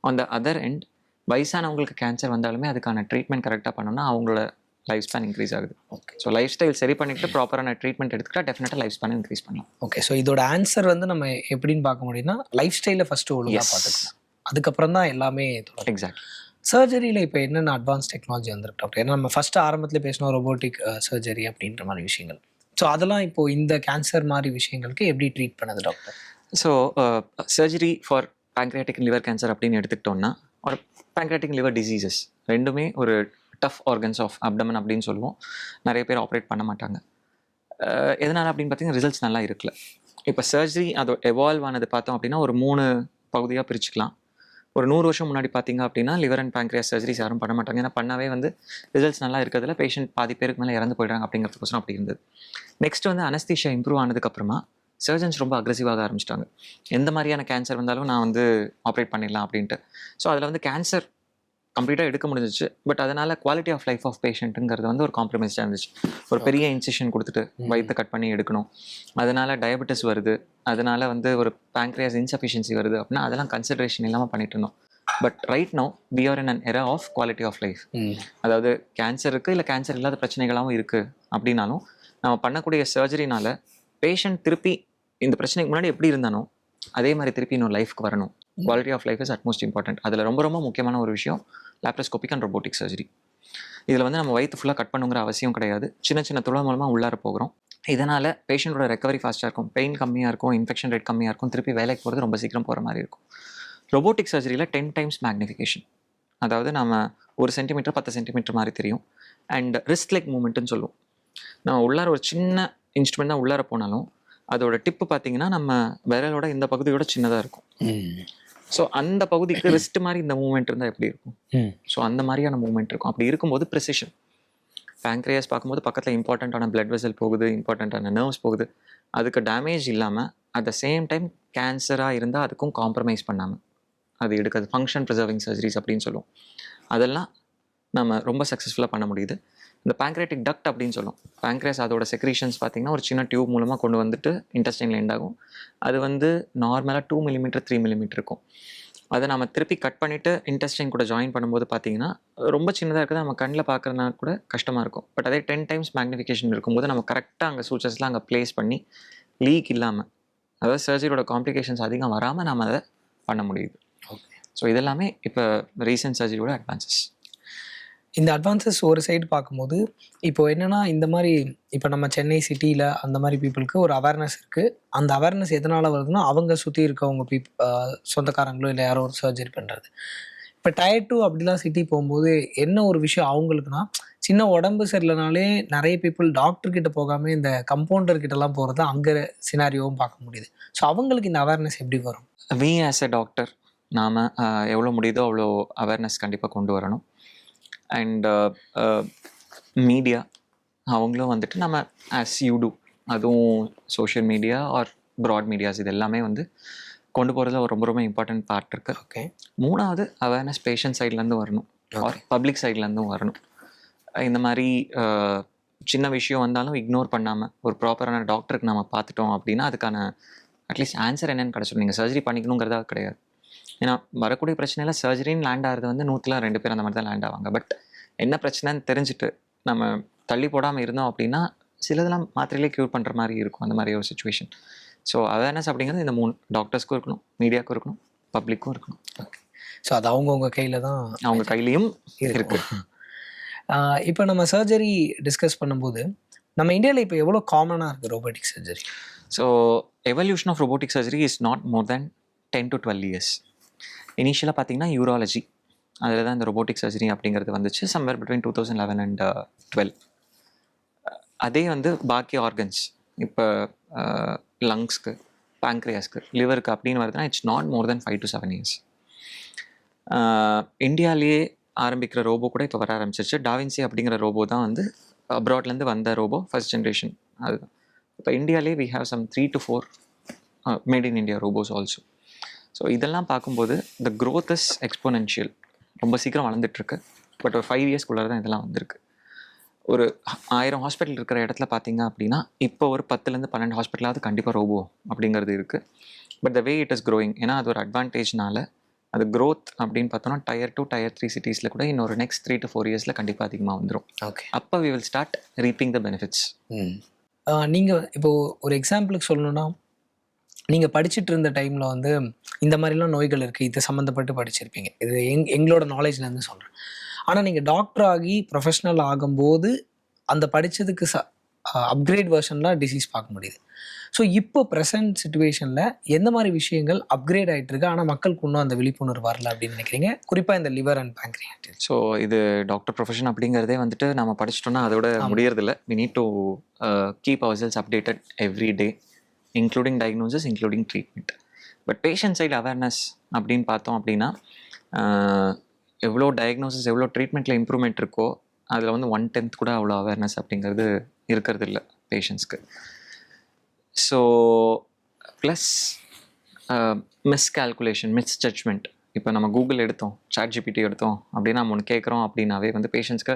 ஆன் த அதர் எண்ட் வயசானவங்களுக்கு கேன்சர் வந்தாலுமே அதுக்கான ட்ரீட்மெண்ட் கரெக்டாக பண்ணோம்னா அவங்களோட லைஃப் ஸ்பேன் இன்க்ரீஸ் ஆகுது. ஓகே, ஸோ லைஃப் ஸ்டைல் சரி பண்ணிட்டு ப்ராப்பரான ட்ரீட்மெண்ட் எடுத்துக்கிட்டா டெஃபினட்டாக லைஃப் ஸ்பேன் இன்க்ரீஸ் பண்ணலாம். ஓகே, ஸோ இதோட ஆன்சர் வந்து நம்ம எப்படின்னு பார்க்க முடியும்னா லைஃப் ஸ்டைலை ஃபஸ்ட்டு ஒழுங்காக பார்த்துக்கலாம், அதுக்கப்புறம் தான் எல்லாமே. எக்ஸாக்ட். சர்ஜரியில் இப்போ என்னென்ன அட்வான்ஸ் டெக்னாலஜி வந்திருக்கு டாக்டர்? ஏன்னா நம்ம ஃபஸ்ட்டு ஆரம்பத்தில் பேசினோம் ரோபோட்டிக் சர்ஜரி அப்படின்ற மாதிரி விஷயங்கள். ஸோ அதெல்லாம் இப்போது இந்த கேன்சர் மாதிரி விஷயங்களுக்கு எப்படி ட்ரீட் பண்ணுது doctor? So surgery for pancreatic liver cancer அப்படின்னு எடுத்துக்கிட்டோம்னா, ஒரு பேங்க்ரியாட்டிக் லிவர் டிசீசஸ் ரெண்டுமே ஒரு டஃப் ஆர்கன்ஸ் ஆஃப் அப்டமன் அப்படின்னு சொல்லுவோம். நிறைய பேர் ஆப்ரேட் பண்ண மாட்டாங்க. எதனால் அப்படின்னு பார்த்தீங்கன்னா ரிசல்ட்ஸ் நல்லா இருக்குல்ல. இப்போ சர்ஜரி அது எவால்வ் ஆனது பார்த்தோம் அப்படின்னா ஒரு 3 பகுதியாக பிரிச்சுக்கலாம். ஒரு 100 வருஷம் முன்னாடி பார்த்தீங்க அப்படின்னா லிவர் அண்ட் பேங்க்ரியாஸ் சர்ஜரிஸ் யாரும் பண்ண மாட்டாங்க. ஏன்னா பண்ணாவே வந்து ரிசல்ட்ஸ் நல்லா இருக்கிறதுல பேஷண்ட் பாதி பேருக்கு மேலே இறந்து போயிடுறாங்க அப்படிங்கிறதுக்கோசரம் அப்படி இருந்தது. நெக்ஸ்ட் வந்து அனஸ்தீஷியா இம்ப்ரூவ் ஆனதுக்கப்புறமா சர்ஜன்ஸ் ரொம்ப அக்ரெசிவாக ஆரம்பிச்சிட்டாங்க. எந்த மாதிரியான கேன்சர் வந்தாலும் நான் வந்து ஆப்ரேட் பண்ணிடலாம் அப்படின்ட்டு. ஸோ அதில் வந்து கேன்சர் கம்ப்ளீட்டாக எடுக்க முடிஞ்சிச்சு. பட் அதனால் குவாலிட்டி ஆஃப் லைஃப் ஆஃப் பேஷண்ட்டுங்கிறது வந்து ஒரு காம்ப்ரமைஸாக இருந்துச்சு. ஒரு பெரிய இன்சிஷன் கொடுத்துட்டு வயிற்றை கட் பண்ணி எடுக்கணும், அதனால் டயபெட்டிஸ் வருது, அதனால் வந்து ஒரு பேங்க்ரியாஸ் இன்சஃபிஷியன்சி வருது அப்படின்னா அதெல்லாம் கன்சிடரேஷன் இல்லாமல் பண்ணிட்டு இருந்தோம். But right now we are in an era of quality of life. அதாவது கேன்சர் இருக்குது, இல்லை கேன்சர் இல்லாத பிரச்சனைகளாகவும் இருக்குது அப்படின்னாலும் நம்ம பண்ணக்கூடிய சர்ஜரினால பேஷண்ட் திருப்பி இந்த பிரச்சனைக்கு முன்னாடி எப்படி இருந்தானோ அதே மாதிரி திருப்பி இன்னொரு லைஃப்க்கு வரணும். Quality of life is utmost important. அதில் ரொம்ப ரொம்ப முக்கியமான ஒரு விஷயம் லாப்ரோஸ்கோபிக் அண்ட் ரோபோட்டிக் சர்ஜரி. இதில் வந்து நம்ம வயிற்று ஃபுல்லாக கட் பண்ணுங்கிற அவசியம் கிடையாது. சின்ன சின்ன துளை மூலமாக உள்ளார போகிறோம். இதனால் பேஷண்ட்டோட ரெக்கவரி ஃபாஸ்ட்டாக இருக்கும், பெயின் கம்மியாக இருக்கும், இன்ஃபெக்ஷன் ரேட் கம்மியாக இருக்கும், திருப்பி வேலைக்கு போகிறது ரொம்ப சீக்கிரம் போகிற மாதிரி இருக்கும். ரோபோட்டிக் சர்ஜரியில் 10 டைம்ஸ் மேக்னிஃபிகேஷன், அதாவது நம்ம 1 சென்டிமீட்டர் 10 சென்டிமீட்டர் மாதிரி தெரியும். அண்ட் ரிஸ்ட் லைக் மூமெண்ட்டுன்னு சொல்லுவோம். நம்ம உள்ளார ஒரு சின்ன இன்ஸ்ட்ருமெண்ட் தான் உள்ளார போனாலும் அதோட டிப்பு பார்த்தீங்கன்னா நம்ம விரலோட இந்த பகுதியோட சின்னதாக இருக்கும். ஸோ அந்த பகுதிக்கு ரிஸ்ட் மாதிரி இந்த மூவ்மெண்ட் இருந்தால் எப்படி இருக்கும்? ஸோ அந்த மாதிரியான மூவ்மெண்ட் இருக்கும். அப்படி இருக்கும்போது ப்ரிசிஷன். பேங்க்ரியாஸ் பார்க்கும்போது பக்கத்தில் இம்பார்ட்டண்ட்டான பிளட் வெசல் போகுது, இம்பார்ட்டண்ட்டான நர்வ்ஸ் போகுது, அதுக்கு டேமேஜ் இல்லாமல் அட் த சேம் டைம் கேன்சராக இருந்தால் அதுக்கும் காம்ப்ரமைஸ் பண்ணாமல் அது எடுக்கிறது ஃபங்க்ஷன் ப்ரிசர்விங் சர்ஜரிஸ் அப்படின்னு சொல்லுவோம். அதெல்லாம் நம்ம ரொம்ப சக்ஸஸ்ஃபுல்லாக பண்ண முடியுது. இந்த பேங்க்ரியாட்டிக் டக்ட் அப்படின்னு சொல்லுவோம். பேங்க்ரியாஸ் அதோட செக்ரீஷன்ஸ் பார்த்திங்கன்னா ஒரு சின்ன டியூப் மூலமாக கொண்டு வந்துட்டு இன்டெஸ்டைனில் எண்ட் ஆகும். அது வந்து நார்மலாக 2 மில்லிமீட்டர் 3 மில்லிமீட்டர் இருக்கும். அதை நம்ம திருப்பி கட் பண்ணிவிட்டு இன்டெஸ்டைன் கூட ஜாயின் பண்ணும்போது பார்த்திங்கன்னா ரொம்ப சின்னதாக இருக்குது, நம்ம கண்ணில் பார்க்குறதுனா கூட கஷ்டமாக இருக்கும். பட் அதே 10 டைம்ஸ் மேக்னிஃபிகேஷன் இருக்கும்போது நம்ம கரெக்டாக அங்கே சூச்சர்ஸ்லாம் அங்கே ப்ளேஸ் பண்ணி லீக் இல்லாமல், அதாவது சர்ஜரியோட காம்ப்ளிகேஷன்ஸ் அதிகம் வராமல் நம்ம அதை பண்ண முடியுது. ஸோ இதெல்லாமே இப்போ ரீசன்ட் சர்ஜரியோட அட்வான்சஸ். இந்த அட்வான்சஸ் ஒரு சைடு பார்க்கும்போது இப்போ என்னென்னா இந்த மாதிரி இப்போ நம்ம சென்னை சிட்டியில் அந்த மாதிரி பீப்புளுக்கு ஒரு அவேர்னஸ் இருக்குது. அந்த அவேர்னஸ் எதனால் வருதுன்னா அவங்க சுற்றி இருக்கவங்க சொந்தக்காரங்களோ இல்லை யாரோ ஒரு சர்ஜரி பண்ணுறது. இப்போ டயர் 2 அப்படிலாம் சிட்டி போகும்போது என்ன ஒரு விஷயம் அவங்களுக்குன்னா, சின்ன உடம்பு சரியில்லைனாலே நிறைய பீப்புள் டாக்டர்கிட்ட போகாமல் இந்த கம்பவுண்டர்கிட்டலாம் போகிறது அங்கே சினாரியோவும் பார்க்க முடியுது. ஸோ அவங்களுக்கு இந்த அவேர்னஸ் எப்படி வரும்? வி ஆஸ் எ டாக்டர் நாம் எவ்வளோ முடியுதோ அவ்வளோ அவேர்னஸ் கண்டிப்பாக கொண்டு வரணும். அண்ட் மீடியா அவங்களும் வந்துட்டு நம்ம ஆஸ் யூ டூ, அதுவும் social media R broad medias இது எல்லாமே வந்து கொண்டு போகிறதுல ரொம்ப ரொம்ப இம்பார்ட்டன்ட் பார்ட் இருக்குது. ஓகே, 3வது அவேர்னஸ் பேஷண்ட் சைட்லேருந்து வரணும் ஆர் பப்ளிக் சைட்லேருந்தும் வரணும். இந்த மாதிரி சின்ன விஷயம் வந்தாலும் இக்னோர் பண்ணாமல் ஒரு ப்ராப்பரான டாக்டருக்கு நம்ம பார்த்துட்டோம் அப்படின்னா அதுக்கான அட்லீஸ்ட் ஆன்சர் என்னென்னு கிடச்சிடும். நீங்கள் சர்ஜரி பண்ணிக்கணுங்கிறதா கிடையாது. ஏன்னா வரக்கூடிய பிரச்சனையில் சர்ஜரின்னு லேண்ட் ஆகிறது வந்து 100ல் 2 பேர் அந்த மாதிரி தான் லேண்ட் ஆவாங்க. பட் என்ன பிரச்சனைன்னு தெரிஞ்சுட்டு நம்ம தள்ளி போடாமல் இருந்தோம் அப்படின்னா சிலதெல்லாம் மாத்திரையிலே க்யூர் பண்ணுற மாதிரி இருக்கும், அந்த மாதிரி ஒரு சுச்சுவேஷன். ஸோ அவேர்னஸ் அப்படிங்கிறது இந்த 3 டாக்டர்ஸ்க்கும் இருக்கணும், மீடியாவுக்கும் இருக்கணும், பப்ளிக்கும் இருக்கணும். ஓகே, ஸோ அது அவங்கவுங்க கையில் தான், அவங்க கையிலையும் இருக்குது. இப்போ நம்ம சர்ஜரி டிஸ்கஸ் பண்ணும்போது நம்ம இந்தியாவில் இப்போ எவ்வளோ காமனாக இருக்குது robotic surgery? So evolution of robotic surgery is not more than 10 to 12 years. இனிஷியலாக பார்த்தீங்கன்னா யூராலஜி, அதில் தான் இந்த ரோபோட்டிக் சர்ஜரி அப்படிங்கிறது வந்துச்சு சம்வேர் பிட்வீன் 2011 and 12. அதே வந்து பாக்கி ஆர்கன்ஸ் இப்போ லங்ஸ்க்கு, பேங்க்ரியாஸ்க்கு, லிவருக்கு அப்படின்னு வருதுன்னா it's not more then 5 to 7 years. இந்தியாவிலேயே ஆரம்பிக்கிற ரோபோ கூட இப்போ வர ஆரம்பிச்சிருச்சு. டாவின்சி அப்படிங்கிற ரோபோ தான் வந்து அப்ராட்லேருந்து வந்த ரோபோ, ஃபர்ஸ்ட் ஜென்ரேஷன் அதுதான். இப்போ இந்தியாவிலே we have some 3 to 4 made in India robots also. So இதெல்லாம் பார்க்கும்போது த growth இஸ் எக்ஸ்போனென்ஷியல், ரொம்ப சீக்கிரம் வளர்ந்துட்டுருக்கு. பட் ஒரு 5 இயர்ஸ்க்குள்ளே தான் இதெல்லாம் வந்திருக்கு. ஒரு 1000 ஹாஸ்பிட்டல் இருக்கிற இடத்துல பார்த்தீங்க அப்படின்னா இப்போ ஒரு 10லேருந்து 12 ஹாஸ்பிட்டலாவது கண்டிப்பாக ரோபோ அப்படிங்கிறது இருக்குது. But the way it is growing, ஏன்னா அது ஒரு அட்வான்டேஜ்னால அது க்ரோத் அப்படின்னு பார்த்தோன்னா Tier 2 Tier 3 சிட்டிஸில் கூட இன்னொரு நெக்ஸ்ட் 3 to 4 இயர்ஸில் கண்டிப்பாக அதிகமாக வந்துடும். ஓகே. அப்போ we will start reaping the benefits. நீங்கள் இப்போது ஒரு எக்ஸாம்பிளுக்கு சொல்லணுன்னா, நீங்கள் படிச்சுட்டு இருந்த டைமில் வந்து இந்த மாதிரிலாம் நோய்கள் இருக்குது, இது சம்மந்தப்பட்டு படிச்சிருப்பீங்க. இது எங்களோட நாலேஜ்லேருந்து சொல்கிறேன். ஆனால் நீங்கள் டாக்டர் ஆகி ப்ரொஃபஷ்னல் ஆகும்போது அந்த படித்ததுக்கு அப்கிரேட் வெர்ஷன்லாம் டிசீஸ் பார்க்க முடியுது. ஸோ இப்போ ப்ரெசன்ட் சுச்சுவேஷனில் எந்த மாதிரி விஷயங்கள் அப்கிரேட் ஆகிட்டு இருக்கு, ஆனால் மக்களுக்கு இன்னும் அந்த விழிப்புணர்வு வரல அப்படின்னு நினைக்கிறீங்க, குறிப்பாக இந்த லிவர் அண்ட் பேங்க்ரியாட்டிஸ்? ஸோ இது டாக்டர் ப்ரொஃபஷன் அப்படிங்கிறதே வந்துட்டு நம்ம படிச்சிட்டோம்னா அதோட முடியறதில்ல. We need to keep our selves updated every day, including diagnosis, including treatment. But patient side awareness அப்படின்னு பார்த்தோம் அப்படின்னா எவ்வளோ டயக்னோசிஸ் எவ்வளோ ட்ரீட்மெண்ட்டில் இம்ப்ரூவ்மெண்ட் இருக்கோ அதில் வந்து 1/10 கூட அவ்வளோ அவேர்னஸ் அப்படிங்கிறது இருக்கிறது இல்லை பேஷண்ட்ஸ்க்கு. So plus miscalculation, misjudgment. இப்போ நம்ம கூகுள் எடுத்தோம், ChatGPT எடுத்தோம் அப்படின்னா நம்ம ஒன்று கேட்குறோம் அப்படின்னாவே வந்து பேஷண்ட்ஸ்க்கு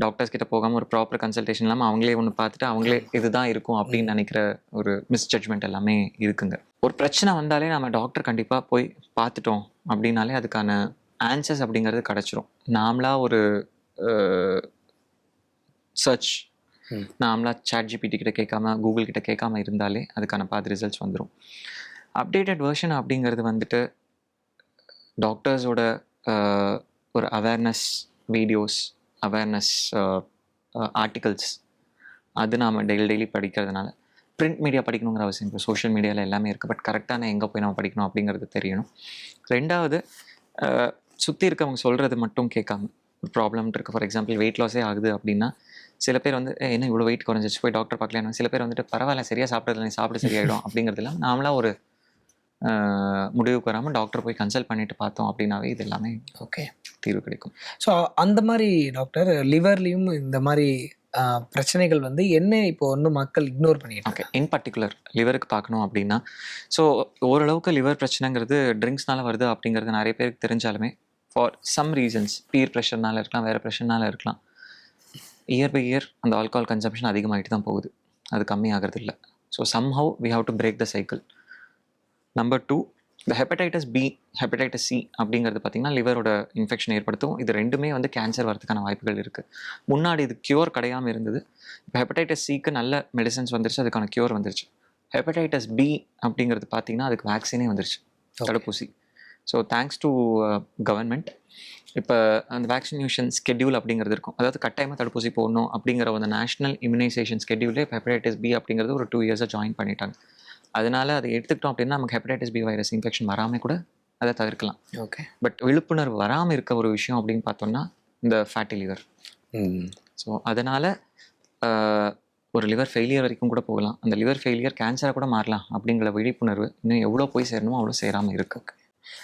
டாக்டர்ஸ் கிட்ட போகாமல் ஒரு ப்ராப்பர் கன்சல்டேஷன் இல்லாமல் அவங்களே ஒன்று பார்த்துட்டு அவங்களே இதுதான் இருக்கும் அப்படின்னு நினைக்கிற ஒரு மிஸ்ஜட்ஜ்மெண்ட் எல்லாமே இருக்குங்க. ஒரு பிரச்சனை வந்தாலே நம்ம டாக்டர் கண்டிப்பாக போய் பார்த்துட்டோம் அப்படின்னாலே அதுக்கான ஆன்சர்ஸ் அப்படிங்கிறது கிடச்சிரும். நாமளாக ஒரு சர்ச், நாமளாக ChatGPT கிட்ட கேட்காம கூகுள் கிட்ட கேட்காம இருந்தாலே அதுக்கான பாதி ரிசல்ட்ஸ் வந்துடும். அப்டேட்டட் வெர்ஷன் அப்படிங்கிறது வந்துட்டு டாக்டர்ஸோட ஒரு அவேர்னஸ் வீடியோஸ், அவேர்னஸ் ஆர்டிகல்ஸ், அது நாம் டெய்லி படிக்கிறதுனால பிரிண்ட் மீடியா படிக்கணுங்கிற அவசியம் இல்லை. சோஷியல் மீடியாவில் எல்லாமே இருக்குது. பட் கரெக்டான எங்கே போய் நம்ம படிக்கணும் அப்படிங்கிறது தெரியணும். ரெண்டாவது, சுற்றி இருக்கவங்க சொல்கிறது மட்டும் கேட்காம ஒரு ப்ராப்ளம் இருக்குது. ஃபார் எக்ஸாம்பிள் வெயிட் லாஸே ஆகுது அப்படின்னா சில பேர் வந்து என்ன இவ்வளோ வெயிட் குறைஞ்சிச்சு போய் டாக்டர் பார்க்கல. சில பேர் வந்துட்டு பரவாயில்ல சரியாக சாப்பிட்றதுல நீ சாப்பிட சரியாயிடும் அப்படிங்கிறதுலாம் நாமளாக ஒரு முடிவுக்கு வராமல் டாக்டர் போய் கன்சல்ட் பண்ணிட்டு பார்த்தோம் அப்படின்னாவே இது எல்லாமே ஓகே தீர்வு கிடைக்கும். ஸோ அந்த மாதிரி டாக்டர் லிவர்லேயும் இந்த மாதிரி பிரச்சனைகள் வந்து என்ன இப்போ ஒன்றும் மக்கள் இக்னோர் பண்ணிட்டு ஓகே. இன் பர்டிகுலர் லிவருக்கு பார்க்கணும் அப்படின்னா, ஸோ ஓரளவுக்கு லிவர் பிரச்சனைங்கிறது ட்ரிங்க்ஸ்னால வருது அப்படிங்கிறது நிறைய பேருக்கு தெரிஞ்சாலுமே ஃபார் சம் ரீசன்ஸ், பீர் ப்ரெஷர்னால இருக்கலாம், வேறு ப்ரெஷர்னால இருக்கலாம், இயர் பை இயர் அந்த ஆல்கஹால் கன்சம்ஷன் அதிகமாகிட்டு தான் போகுது, அது கம்மி ஆகிறது இல்லை. So somehow we have to break the cycle. Number 2, இந்த ஹெப்படைட்டிஸ் பி, ஹெப்படைட்டிஸ் சி அப்படிங்கிறது பார்த்திங்கன்னா லிவரோட இன்ஃபெக்ஷன் ஏற்படுத்தும். இது ரெண்டுமே வந்து கேன்சர் வரதுக்கான வாய்ப்புகள் இருக்குது. முன்னாடி இது க்யூர் கிடையாமல் இருந்தது. இப்போ ஹெப்படைட்டிஸ் சிக்கு நல்ல மெடிசன்ஸ் வந்துருச்சு, அதுக்கான க்யூர் வந்துருச்சு. ஹெப்படைட்டிஸ் பி அப்படிங்கிறது பார்த்திங்கன்னா அதுக்கு வேக்சினே வந்துருச்சு, தடுப்பூசி. ஸோ தேங்க்ஸ் டு கவர்மெண்ட் இப்போ அந்த வேக்சினேஷன் ஸ்கெட்யூல் அப்படிங்கிறது இருக்கும். அதாவது கட்டாயமாக தடுப்பூசி போடணும் அப்படிங்கிற ஒரு நேஷனல் இம்யூனைசேஷன் ஸ்கெட்யூலே இப்போ ஹெப்படைட்டிஸ் பி அப்படிங்கிறது ஒரு 2 இயர்ஸாக ஜாயின் பண்ணிட்டாங்க. அதனால் அதை எடுத்துக்கிட்டோம் அப்படின்னா நமக்கு ஹெப்படைட்டிஸ் பி வைரஸ் இன்ஃபெக்ஷன் வராமல் கூட அதை தவிர்க்கலாம். ஓகே. பட் விழிப்புணர்வு வராமல் இருக்க ஒரு விஷயம் அப்படின்னு பார்த்தோம்னா இந்த ஃபேட்டி லிவர். ஸோ அதனால் ஒரு லிவர் ஃபெயிலியர் வரைக்கும் கூட போகலாம். அந்த லிவர் ஃபெயிலியர் கேன்சராக கூட மாறலாம் அப்படிங்கிற விழிப்புணர்வு இன்னும் எவ்வளோ போய் சேரணுமோ அவ்வளோ சேராமல் இருக்குது.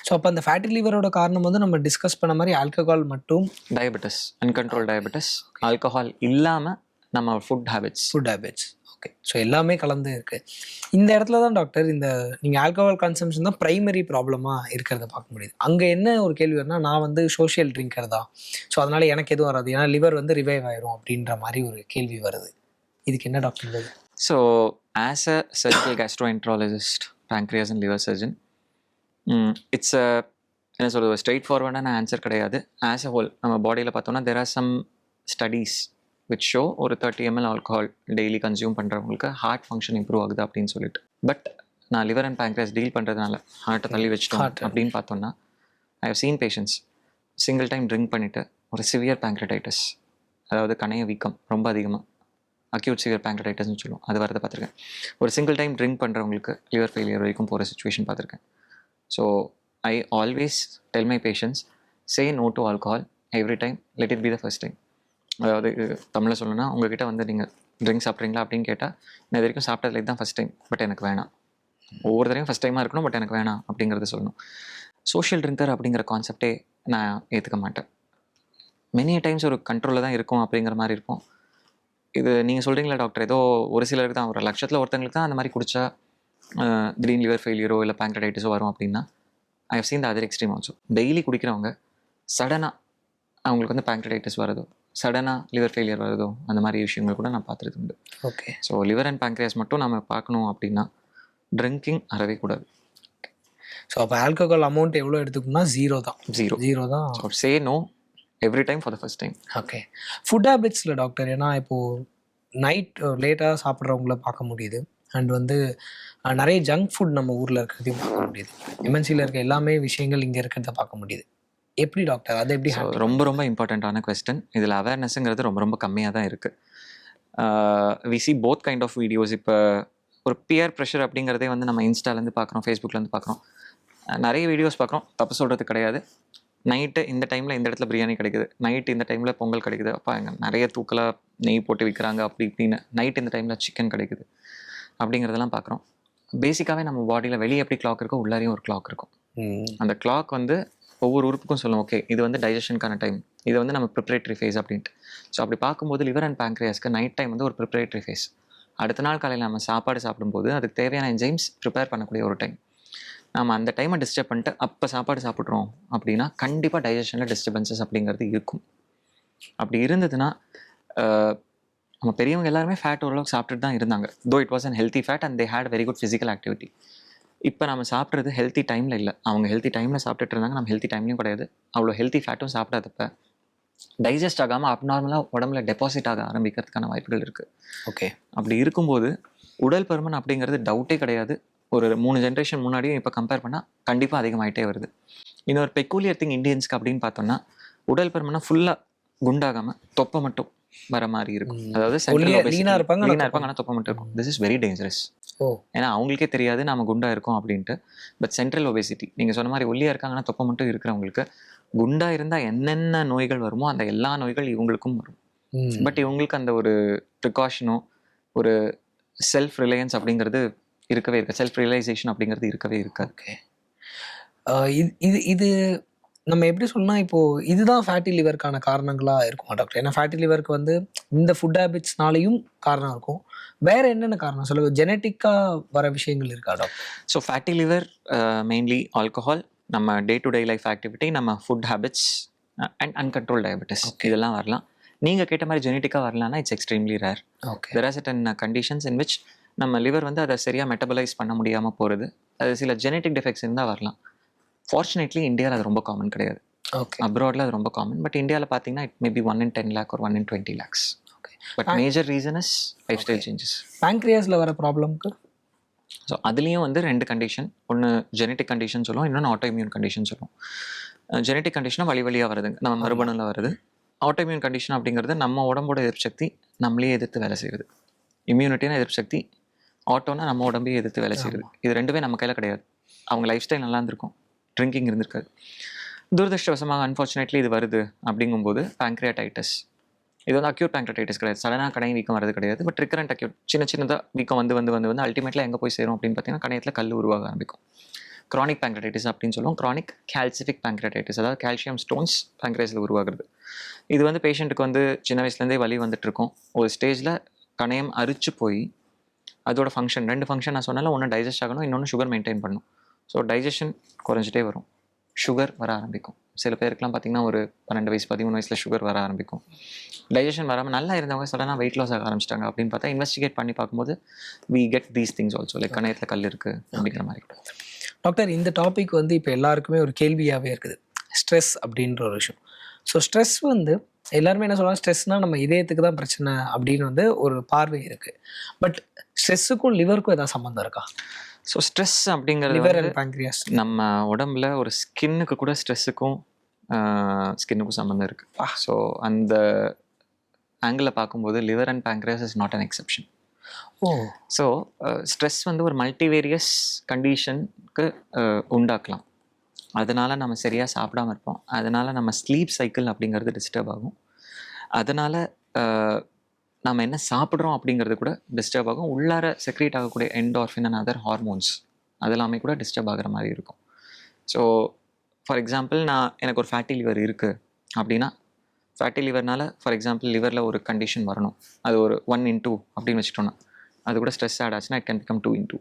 ஸோ அப்போ அந்த ஃபேட்டி லிவரோட காரணம் வந்து நம்ம டிஸ்கஸ் பண்ண மாதிரி ஆல்கஹால் மற்றும் டயபெட்டிஸ், அன்கண்ட்ரோல் டயபெட்டிஸ், ஆல்கஹால் இல்லாமல் நம்ம ஃபுட் ஹேபிட்ஸ். ஓகே. ஸோ எல்லாமே கலந்து இருக்குது. இந்த இடத்துல தான் டாக்டர் இந்த நீங்கள் ஆல்கஹால் கன்சம்ஷன் தான் ப்ரைமரி ப்ராப்ளமாக இருக்கிறத பார்க்க முடியுது. அங்கே என்ன ஒரு கேள்வி வருதுன்னா, நான் வந்து சோஷியல் ட்ரிங்கர் தான், ஸோ அதனால் எனக்கு எதுவும் வராது, ஏன்னா லிவர் வந்து ரிவைவ் ஆயிரும் அப்படின்ற மாதிரி ஒரு கேள்வி வருது. இதுக்கு என்ன டாக்டர்? So as a surgical gastroenterologist, pancreas and liver surgeon, it's என்ன சொல்கிறது, ஸ்ட்ரெயிட் ஃபார்வர்டான ஆன்சர் கிடையாது. ஆஸ் அ ஹோல் நம்ம பாடியில் பார்த்தோம்னா there are some studies which show ஒரு 30 ml ஆல்கஹால் டெய்லி கன்சியூம் பண்ணுறவங்களுக்கு ஹார்ட் ஃபங்க்ஷன் இம்ப்ரூவ் ஆகுது அப்படின்னு சொல்லிட்டு. பட் நான் லிவர் அண்ட் பேங்க்ரியாஸ் டீல் பண்ணுறதுனால ஹார்ட்டை தள்ளி வச்சுட்டோம் அப்படின்னு பார்த்தோம்னா, I have seen patients single time drink பண்ணிவிட்டு ஒரு சிவியர் பேங்க்ரியாடைட்டிஸ், அதாவது கணைய வீக்கம் ரொம்ப அதிகமாக, அக்யூட் சிவியர் பேங்க்ரியாடைட்டிஸ்னு சொல்லுவோம், அது வரதை பார்த்துருக்கேன். ஒரு சிங்கிள் டைம் ட்ரிங்க் பண்ணுறவங்களுக்கு லிவர் ஃபெயிலியர் வரைக்கும் போகிற சுச்சுவேஷன் பார்த்துருக்கேன். So I always tell my patients, say no to alcohol every time, let it be the first time. அதாவது தமிழில் சொல்லணும்னா, உங்ககிட்ட வந்து நீங்கள் ட்ரிங்க் சாப்பிட்றீங்களா அப்படின்னு கேட்டால், நான் இது வரைக்கும் சாப்பிட்டதுல இதுதான் ஃபஸ்ட் டைம், பட் எனக்கு வேணாம். ஒவ்வொரு தடையும் ஃபஸ்ட் டைமாக இருக்கணும், பட் எனக்கு வேணாம் அப்படிங்கிறத சொல்லணும். சோஷியல் ட்ரிங்கர் அப்படிங்கிற கான்செப்டே நான் ஏற்றுக்க மாட்டேன். மெனி டைம்ஸ் ஒரு கண்ட்ரோலில் தான் இருக்கும் அப்படிங்கிற மாதிரி இருக்கும். இது நீங்கள் சொல்கிறீங்களா டாக்டர், ஏதோ ஒரு சிலருக்கு தான், ஒரு லட்சத்தில் ஒருத்தங்களுக்கு தான் அந்த மாதிரி குடிச்சா திடீர்னு லிவர் ஃபெயிலியரோ இல்லை பேங்க்ரடைட்டிஸோ வரும் அப்படின்னா, I have seen the other extreme also. Daily குடிக்கிறவங்க சடனாக அவங்களுக்கு வந்து பேங்க்ரடைட்டிஸ் வருதோ, சடனாக லிவர் ஃபெயிலியர் வருதோ, அந்த மாதிரி விஷயங்கள் கூட நான் பார்த்துறது உண்டு. Okay. So liver and pancreas மட்டும் நம்ம பார்க்கணும் அப்படின்னா ட்ரிங்கிங் அறவே கூடாது. ஸோ அப்போ ஆல்கஹால் அமௌண்ட் எவ்வளோ எடுத்துக்கணும்னா ஜீரோ தான். So say no every time for the first time. Okay. Food ஹேபிட்ஸில் டாக்டர், ஏன்னா இப்போது நைட் லேட்டாக சாப்பிட்றவங்கள பார்க்க முடியுது. அண்ட் வந்து நிறைய ஜங்க் ஃபுட் நம்ம ஊரில் இருக்கிறதையும் பார்க்க முடியுது. எம்என்சியில் இருக்க எல்லாமே விஷயங்கள் இங்கே இருக்கிறத பார்க்க முடியுது. எப்படி டாக்டர் அதை எப்படி ரொம்ப ரொம்ப இம்பார்ட்டண்ட்டான கொஸ்டின். இதில் அவேர்னஸ்ங்கிறது ரொம்ப ரொம்ப கம்மியாக தான் இருக்குது. We see both kind of videos. இப்போ ஒரு பியர் ப்ரெஷர் அப்படிங்கிறதே வந்து நம்ம இன்ஸ்டாலேருந்து பார்க்குறோம், ஃபேஸ்புக்லேருந்து பார்க்குறோம், நிறைய வீடியோஸ் பார்க்குறோம். தப்பு சொல்கிறது கிடையாது. நைட்டு இந்த டைமில் இந்த இடத்துல பிரியாணி கிடைக்குது, நைட்டு இந்த டைமில் பொங்கல் கிடைக்குது, அப்பா எங்கே நிறைய தூக்கலாக நெய் போட்டு விற்கிறாங்க அப்படி இப்படின்னு, நைட் இந்த டைமில் சிக்கன் கிடைக்குது அப்படிங்கிறதெல்லாம் பார்க்குறோம். பேசிக்காகவே நம்ம பாடியில் வெளியே எப்படி கிளாக் இருக்கோ உள்ளாரையும் ஒரு கிளாக் இருக்கும். அந்த கிளாக் வந்து ஒவ்வொரு உறுப்புக்கும் சொல்லும், ஓகே இது வந்து டைஜஷனுக்கான டைம், இது வந்து நம்ம ப்ரிப்பரேட்டரி ஃபேஸ் அப்படின்ட்டு. ஸோ அப்படி பார்க்கும்போது லிவர் அண்ட் பேங்க்ரியாஸ்க்கு நைட் டைம் வந்து ஒரு ப்ரிப்பரேட்டரி ஃபேஸ். அடுத்த நாள் காலையில் நம்ம சாப்பாடு சாப்பிடும்போது அதுக்கு தேவையான என்ஜைம்ஸ் ப்ரிப்பேர் பண்ணக்கூடிய ஒரு டைம். நம்ம அந்த டைமை டிஸ்டர்ப் பண்ணிட்டு அப்போ சாப்பாடு சாப்பிட்றோம் அப்படின்னா கண்டிப்பாக டைஜஷனில் டிஸ்டர்பன்சஸ் அப்படிங்கிறது இருக்கும். அப்படி இருந்ததுன்னா நம்ம பெரியவங்க எல்லாருமே ஃபேட் ஓரளவுக்கு சாப்பிட்டுட்டு தான் இருந்தாங்க. Though it was an healthy fat and they had very good physical activity. இப்போ நம்ம சாப்பிட்றது ஹெல்த்தி டைமில் இல்லை. அவங்க ஹெல்த்தி டைமில் சாப்பிட்டுட்டு இருந்தாங்க, நம்ம ஹெல்த்தி டைம்லையும் கிடையாது. அவ்வளோ ஹெல்த்தி ஃபேட்டும் சாப்பிடாதப்ப டைஜஸ்ட் ஆகாமல் அப்நார்மலாக உடம்புல டெபாசிட் ஆக ஆரம்பிக்கிறதுக்கான வாய்ப்புகள் இருக்குது. ஓகே. அப்படி இருக்கும்போது உடல் பருமன் அப்படிங்கிறது டவுட்டே கிடையாது. ஒரு 3 ஜென்ரேஷன் முன்னாடியும் இப்போ கம்பேர் பண்ணால் கண்டிப்பாக அதிகமாகிட்டே வருது. இன்னொரு பெக்கூலியர் திங் இண்டியன்ஸ்க்கு அப்படின்னு பார்த்தோம்னா, உடல் பருமனா ஃபுல்லாக குண்டாகாமல் தொப்பை மட்டும் வர மாதிரி இருக்கும். அதாவது லீனா இருப்பாங்க ஆனால் தொப்பை மட்டும் இருக்கும். This is very dangerous. ஏன்னா அவங்களுக்கே தெரியாது நாம குண்டா இருக்கோம் அப்படின்ட்டு. பட் சென்ட்ரல் ஒபேசிட்டி, நீங்கள் சொன்ன மாதிரி ஒல்லியாக இருக்காங்கன்னா தொப்பை மட்டும் இருக்கிறவங்களுக்கு குண்டா இருந்தால் என்னென்ன நோய்கள் வருமோ அந்த எல்லா நோய்கள் இவங்களுக்கும் வரும். பட் இவங்களுக்கு அந்த ஒரு ப்ரிகாஷனோ ஒரு செல்ஃப் ரிலையன்ஸ் அப்படிங்கிறது இருக்கவே இருக்காது. செல்ஃப் ரியலைசேஷன் அப்படிங்கிறது இருக்கவே இருக்காது. ஓகே. இது நம்ம எப்படி சொன்னால் இப்போது இதுதான் ஃபேட்டி லிவருக்கான காரணங்களாக இருக்குமா டாக்டர்? ஏன்னா ஃபேட்டி லிவருக்கு வந்து இந்த ஃபுட் ஹேபிட்ஸ்னாலையும் காரணம் இருக்கும். வேறு என்னென்ன காரணம் சொல்லுங்கள், ஜெனட்டிக்காக வர விஷயங்கள் இருக்கா doctor? So fatty liver mainly alcohol, நம்ம day to day life activity, நம்ம food habits and uncontrol diabetes, இதெல்லாம் வரலாம். நீங்கள் கேட்ட மாதிரி ஜெனட்டிக்காக வரலான்னா it's extremely rare. There are certain conditions in which நம்ம லிவர் வந்து அதை சரியாக மெட்டபலைஸ் பண்ண முடியாமல் போகிறது, அது சில ஜெனட்டிக் டிஃபெக்ட்ஸ் இருந்தால் வரலாம். ஃபார்ச்சுனேட்லி இந்தியாவில் அது ரொம்ப காமன் கிடையாது. அப்ராடில் அது ரொம்ப காமன். பட் இந்தியாவில் பார்த்தீங்கன்னா it may be 1 in 10 lakh or 1 in 20 lakhs. But major reason is life style changes. பேங்க்ரியாஸில் வர ப்ராப்ளம்க்கு ஸோ அதுலேயும் வந்து 2 கண்டிஷன், ஒன்று ஜெனட்டிக் கண்டிஷன் சொல்லுவோம், இன்னொன்று ஆட்டோஇம்யூன் கண்டிஷன் சொல்லுவோம். ஜெனட்டிக் கண்டிஷனாக வழியாக வருதுங்க, நம்ம மரபணுவில் வருது. ஆட்டோஇம்யூன் கண்டிஷன் அப்படிங்கிறது நம்ம உடம்போட எதிர்ப்பு சக்தி நம்மளே எதிர்த்து வேலை செய்யுது. இம்யூனிட்டியான எதிர்ப்பு சக்தி, ஆட்டோனா நம்ம உடம்பையே எதிர்த்து வேலை செய்யுது. இது ரெண்டுமே நம்ம கையில் கிடையாது. அவங்க லைஃப் ஸ்டைல் நல்லா இருந்திருக்கும், ட்ரிங்கிங் இருந்திருக்காது. துரதிருஷ்டவசமாக அன்ஃபார்ச்சுனேட்லி இது வருது அப்படிங்கும்போது பேங்க்ரியாடைட்டிஸ், இது வந்து அக்யூட் பேங்க்ரியாடைட்டிஸ் கிடையாது, சடனாக கணையம் வீக்கம் வரது கிடையாது. பட் ரிக்கரண்ட் அக்யூட், சின்னதாக வீக்கம் வந்து அல்டிமேட்ல எங்கே போய் சேரும் அப்படின்னு பார்த்தீங்கன்னா கணையத்தில் கல் உருவாக ஆரம்பிக்கும். க்ரானிக் பேங்க்ரியாடைட்டிஸ் அப்படின்னு சொல்லுவோம். க்ரானிக் கால்சிஃபிக் பேங்க்ரியாடைட்டிஸ், அதாவது கால்சியம் ஸ்டோன்ஸ் பேங்க்ரியாஸில் உருவாகுது. இது வந்து பேஷண்ட்டுக்கு வந்து சின்ன வயசுலேருந்தே வலி வந்துட்டுருக்கும். ஒரு ஸ்டேஜில் கணையம் அரிச்சு போய் அதோட ஃபங்க்ஷன், 2 ஃபங்க்ஷன் நான் சொன்னால, ஒன்று டைஜஸ்ட் ஆகணும், இன்னொன்று சுகர் மெயின்டைன் பண்ணணும். ஸோ டைஜஷன் குறைஞ்சிட்டே வரும், சுகர் வர ஆரம்பிக்கும். சில பேருக்குலாம் பார்த்திங்கன்னா ஒரு 12 வயசு 13 வயசில் சுகர் வர ஆரம்பிக்கும். டைஜஷன் வராமல் நல்லா இருந்தவங்க சடனாக வெயிட் லாஸ் ஆக ஆரம்பிச்சிட்டாங்க அப்படின்னு பார்த்தா இன்வெஸ்டிகேட் பண்ணி பார்க்கும்போது we get these things also, like கணையத்தில் கல் இருக்குது அப்படிங்கிற மாதிரி. டாக்டர், இந்த டாபிக் வந்து இப்போ எல்லாருக்குமே ஒரு கேள்வியாகவே இருக்குது, ஸ்ட்ரெஸ் அப்படின்ற ஒரு விஷயம். ஸோ ஸ்ட்ரெஸ் வந்து எல்லாருமே என்ன சொல்லுவாங்க, ஸ்ட்ரெஸ்னால் நம்ம இதயத்துக்கு தான் பிரச்சனை அப்படின்னு வந்து ஒரு பார்வை இருக்குது. பட் ஸ்ட்ரெஸ்ஸுக்கும் லிவருக்கும் ஏதாவது சம்மந்தம் இருக்கா? ஸோ ஸ்ட்ரெஸ் அப்படிங்கிறது லிவர் அண்ட் பேங்க்ரியாஸ், நம்ம உடம்புல ஒரு ஸ்கின்னுக்கு கூட ஸ்ட்ரெஸ்ஸுக்கும் சம்மந்தம் இருக்குது. ஸோ அந்த ஆங்கிளில் பார்க்கும்போது liver and pancreas is not an exception. So stress வந்து ஒரு மல்டிவேரியஸ் கண்டிஷனுக்கு உண்டாக்கலாம். அதனால் நம்ம சரியாக சாப்பிடாமல் இருப்போம், அதனால் நம்ம ஸ்லீப் சைக்கிள் அப்படிங்கிறது டிஸ்டர்ப் ஆகும், அதனால் நம்ம என்ன சாப்பிட்றோம் அப்படிங்கிறது கூட டிஸ்டர்ப் ஆகும். உள்ளார செக்ரேட் ஆகக்கூடிய என்டார்ஃபின் அண்ட் அதர் ஹார்மோன்ஸ் அதெல்லாமே கூட டிஸ்டர்ப் ஆகிற மாதிரி இருக்கும். ஸோ ஃபார் எக்ஸாம்பிள், எனக்கு ஒரு ஃபேட்டி லிவர் இருக்குது அப்படின்னா ஃபேட்டி லிவர்னால ஃபார் எக்ஸாம்பிள் லிவரில் ஒரு கண்டிஷன் வரணும், அது ஒரு 1/2 அப்படின்னு வச்சுட்டோம்னா அது கூட ஸ்ட்ரெஸ் ஆட் ஆச்சுன்னா இட் கேன் பிகம் 2/2.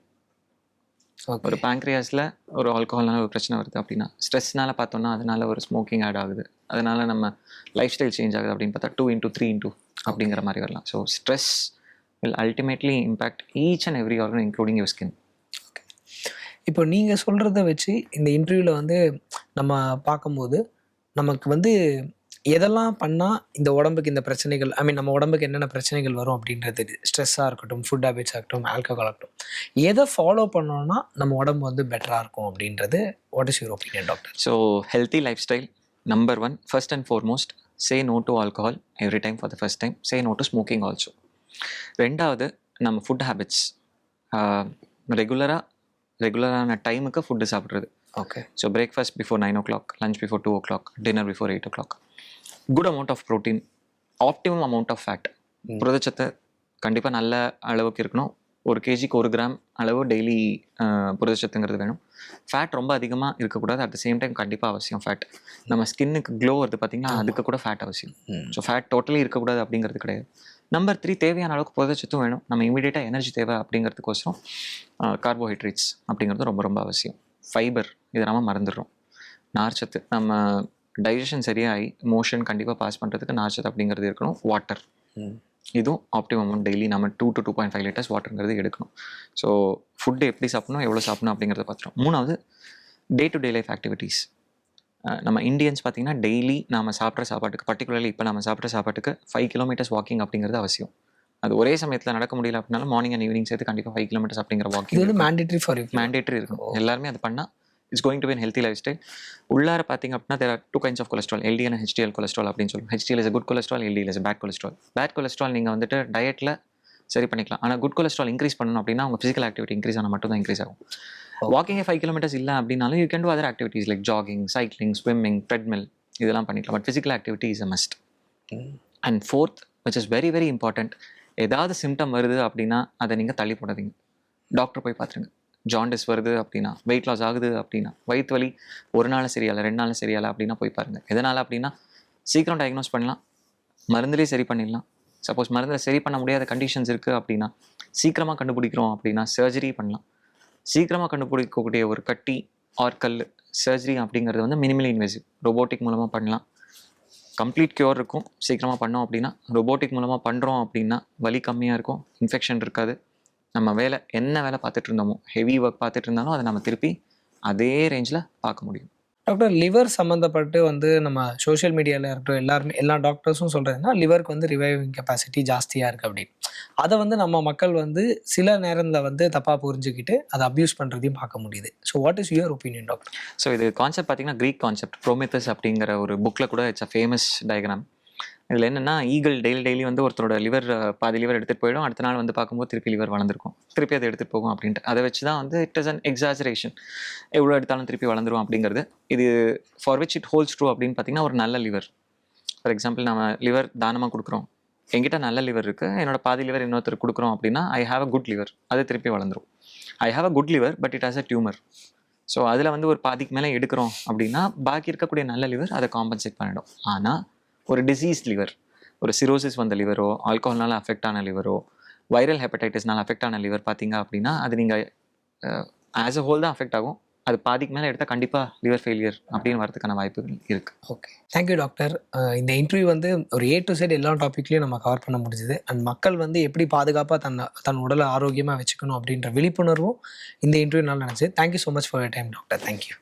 ஒரு பேங்க்ரியாஸில் ஒரு ஆல்கஹால்னால ஒரு பிரச்சனை வருது அப்படின்னா, ஸ்ட்ரெஸ்னால பார்த்தோம்னா அதனால ஒரு ஸ்மோக்கிங் ஆட் ஆகுது, அதனால நம்ம லைஃப் ஸ்டைல் சேஞ்ச் ஆகுது அப்படின்னு பார்த்தா 2/3 அப்படிங்கிற மாதிரி வரலாம். So stress will ultimately impact each and every organ including your skin. இப்போ நீங்கள் சொல்கிறத வச்சு இந்த இன்டர்வியூவில் வந்து நம்ம பார்க்கும்போது நமக்கு வந்து எதெல்லாம் பண்ணால் இந்த உடம்புக்கு இந்த பிரச்சனைகள், ஐ மீன் நம்ம உடம்புக்கு என்னென்ன பிரச்சனைகள் வரும் அப்படின்றது, ஸ்ட்ரெஸ்ஸாக இருக்கட்டும், ஃபுட் ஹேபிட்ஸ் ஆகட்டும், ஆல்கஹால் ஆகட்டும், எதை ஃபாலோ பண்ணோன்னா நம்ம உடம்பு வந்து பெட்டராக இருக்கும் அப்படின்றது what is your opinion doctor? So healthy lifestyle number 1, first and foremost, say no to alcohol every time for the first time, say no to smoking also. ரெண்டாவது நம்ம ஃபுட் ஹேபிட்ஸ், ரெகுலரான டைமுக்கு ஃபுட்டு சாப்பிட்றது. Okay. So breakfast before 9 o'clock, lunch before 2 o'clock, dinner before 8 o'clock. Good amount of protein, optimum amount of fat. புரதச்சத்து கண்டிப்பாக நல்ல அளவுக்கு இருக்கணும். 1 kgக்கு 1 கிராம் அளவு டெய்லி புரதச்சத்துங்கிறது வேணும். ஃபேட் ரொம்ப அதிகமாக இருக்கக்கூடாது. அட் த சேம் டைம் கண்டிப்பாக அவசியம் ஃபேட். நம்ம ஸ்கின்னுக்கு க்ளோ வருது பார்த்தீங்கன்னா, அதுக்கு கூட ஃபேட் அவசியம். ஸோ ஃபேட் டோட்டலி இருக்கக்கூடாது அப்படிங்கிறது கிடையாது. நம்பர் 3, தேவையான அளவுக்கு புரதச்சத்தும் வேணும். நம்ம இமீடியட்டாக எனர்ஜி தேவை அப்படிங்கிறதுக்கோசரம் கார்போஹைட்ரேட்ஸ் அப்படிங்கிறது ரொம்ப ரொம்ப அவசியம். ஃபைபர், இதை நம்ம மறந்துடுறோம். நார்ச்சத்து, நம்ம டைஜஷன் சரியாகி மோஷன் கண்டிப்பாக பாஸ் பண்ணுறதுக்கு நார்ச்சத்து அப்படிங்கிறது இருக்கணும். வாட்டர், இதுவும் ஆப்டிமம் டெய்லி நம்ம 2 to 2.5 liters வாட்டருங்கிறது எடுக்கணும். ஸோ ஃபுட்டு எப்படி சாப்பிடணும், எவ்வளோ சாப்பிடணும் அப்படிங்கிறத பார்த்துட்டோம். மூணாவது, டே டு டே லைஃப் ஆக்டிவிட்டீஸ். நம்ம இந்தியன்ஸ் பார்த்திங்கன்னா டெய்லி நம்ம சாப்பிட்ற சாப்பாட்டுக்கு, பர்டிகுலர்லி இப்போ நம்ம சாப்பிட்ற சாப்பாட்டுக்கு 5 kilometers வாக்கிங் அப்படிங்கிறது அவசியம். அது ஒரே சமயத்தில் நடக்க முடியல அப்படின்னாலும் மார்னிங் அண்ட் ஈவினிங் சேர்த்து கண்டிப்பாக 5 kilometers அப்படிங்கிற வாக்கிங் இது மேண்டேட்டரி ஃபார் மேண்டேட்டரி இருக்கும். எல்லாருமே அது பண்ணால் it's going to be healthy life style. உள்ளார பார்த்திங்க அப்படின்னா there are 2 kinds of cholesterol, LDL and HDL cholesterol அப்படின்னு சொல்லுவோம். HDL is a good cholesterol, LDL is a bad cholesterol. Bad cholesterol நீங்கள் வந்துட்டு டயட்டில் சரி பண்ணிக்கலாம். ஆனால் குட் கொலஸ்ட்ரால் இன்க்ரீஸ் பண்ணணும் அப்படின்னா உங்கள் ஃபிசிக்கல் ஆக்டிவிட்டி இன்க்ரீஸ் ஆனால் மட்டும் தான் இன்க்ரீஸ் ஆகும். வாக்கிங்கே 5 kilometers இல்லை அப்படின்னாலும் you can do other activities like jogging, cycling, swimming, treadmill, இதெல்லாம் பண்ணிக்கலாம். But physical activity is a must. And fourth, which is very very important, ஏதாவது சிம்டம் வருது அப்படின்னா அதை நீங்கள் தள்ளி போடாதீங்க. டாக்டர் போய் பார்த்துருங்க. ஜாண்டிஸ் வருது அப்படின்னா, வெயிட் லாஸ் ஆகுது அப்படின்னா, வயிற்று வலி 1 நாள் சரியாலை, 2 நாள் சரியாலை அப்படின்னா போய் பாருங்கள். எதனால் அப்படின்னா சீக்கிரம் டயக்னோஸ் பண்ணலாம், மருந்துலேயே சரி பண்ணிடலாம். சப்போஸ் மருந்தில் சரி பண்ண முடியாத கண்டிஷன்ஸ் இருக்குது அப்படின்னா, சீக்கிரமாக கண்டுபிடிக்கிறோம் அப்படின்னா சர்ஜரி பண்ணலாம். சீக்கிரமாக கண்டுபிடிக்கக்கூடிய ஒரு கட்டி ஆர் கல் சர்ஜரி அப்படிங்கிறது வந்து மினிமலி இன்வேசிவ், ரோபோட்டிக் மூலமாக பண்ணலாம். கம்ப்ளீட் க்யூர் இருக்கும். சீக்கிரமாக பண்ணோம் அப்படின்னா, ரோபோட்டிக் மூலமாக பண்ணுறோம் அப்படின்னா வலி கம்மியாக இருக்கும், இன்ஃபெக்ஷன் இருக்காது. நம்ம என்ன வேலை பார்த்துட்டு இருந்தோமோ, ஹெவி ஒர்க் பார்த்துட்டு இருந்தாலும் அதை நம்ம திருப்பி அதே ரேஞ்சில் பார்க்க முடியும். டாக்டர், லிவர் சம்மந்தப்பட்டு வந்து நம்ம சோஷியல் மீடியாவில் இருக்கட்டும், எல்லா டாக்டர்ஸும் சொல்கிறதுனா லிவருக்கு வந்து ரிவைவிங் கெப்பாசிட்டி ஜாஸ்தியாக இருக்குது அப்படின்னு. அதை வந்து நம்ம மக்கள் வந்து சில நேரத்தில் வந்து தப்பாக புரிஞ்சுக்கிட்டு அதை அப்யூஸ் பண்ணுறதையும் பார்க்க முடியுது. So what is your opinion doctor? So இது கான்செப்ட் பார்த்தீங்கன்னா க்ரீக் கான்செப்ட். ப்ரோமெத்தஸ் அப்படிங்கிற ஒரு புக்கில் கூட இட்ஸ் அ ஃபேமஸ் டயக்ராம். இதில் என்னென்னா, ஈகிள் டெய்லி வந்து ஒருத்தரோட லிவர் பாதி லிவர் எடுத்துகிட்டு போயிடும். அடுத்த நாள் வந்து பார்க்கும்போது திருப்பி லிவர் வளர்ந்துருக்கும், திருப்பி அதை எடுத்துகிட்டு போகும் அப்படின்ட்டு. அதை வச்சு தான் வந்து இட் இஸ் அன் எக்ஸாஜரேஷன், எவ்வளோ எடுத்தாலும் திருப்பி வளர்ந்துரும் அப்படிங்கிறது. இது for which it holds true அப்படின்னு பார்த்தீங்கன்னா, ஒரு நல்ல லிவர், ஃபார் எக்ஸாம்பிள் நம்ம லிவர் தானமாக கொடுக்குறோம், என்கிட்ட நல்ல லிவர் இருக்குது, என்னோட பாதி லிவர் இன்னொருத்தர் கொடுக்குறோம் அப்படின்னா I have a good liver, அது திருப்பி வளர்ந்துரும். I have a good liver but it has a tumour. So அதில் வந்து ஒரு பாதிக்கு மேலே எடுக்கிறோம் அப்படின்னா பாக்கி இருக்கக்கூடிய நல்ல லிவர் அதை காம்பன்சேட் பண்ணிடும். ஆனால் ஒரு டிசீஸ் லிவர், ஒரு சிரோசிஸ் வந்த லிவரோ, ஆல்கஹால்னால அஃபெக்ட் ஆன லிவரோ, வைரல் ஹெப்படைட்டிஸ்னால அஃபெக்ட் ஆன லிவர் பார்த்தீங்க அப்படின்னா அது நீங்கள் ஆஸ் அ ஹோல் தான் அஃபெக்ட் ஆகும். அது பாதிக்கு மேலே எடுத்தால் கண்டிப்பாக லிவர் ஃபெயிலியர் அப்படின்னு வரதுக்கான வாய்ப்புகள் இருக்குது. Okay, thank you doctor. இந்த இன்டர்வியூ வந்து ஒரு A to Z எல்லா டாப்பிக்லையும் நம்ம கவர் பண்ண முடிஞ்சுது. அண்ட் மக்கள் வந்து எப்படி பாதுகாப்பாக தன் உடலை ஆரோக்கியமாக வச்சுக்கணும் அப்படின்ற விழிப்புணர்வும் இந்த இன்டர்வியூனால நினச்சி. Thank you so much for your time doctor. Thank you.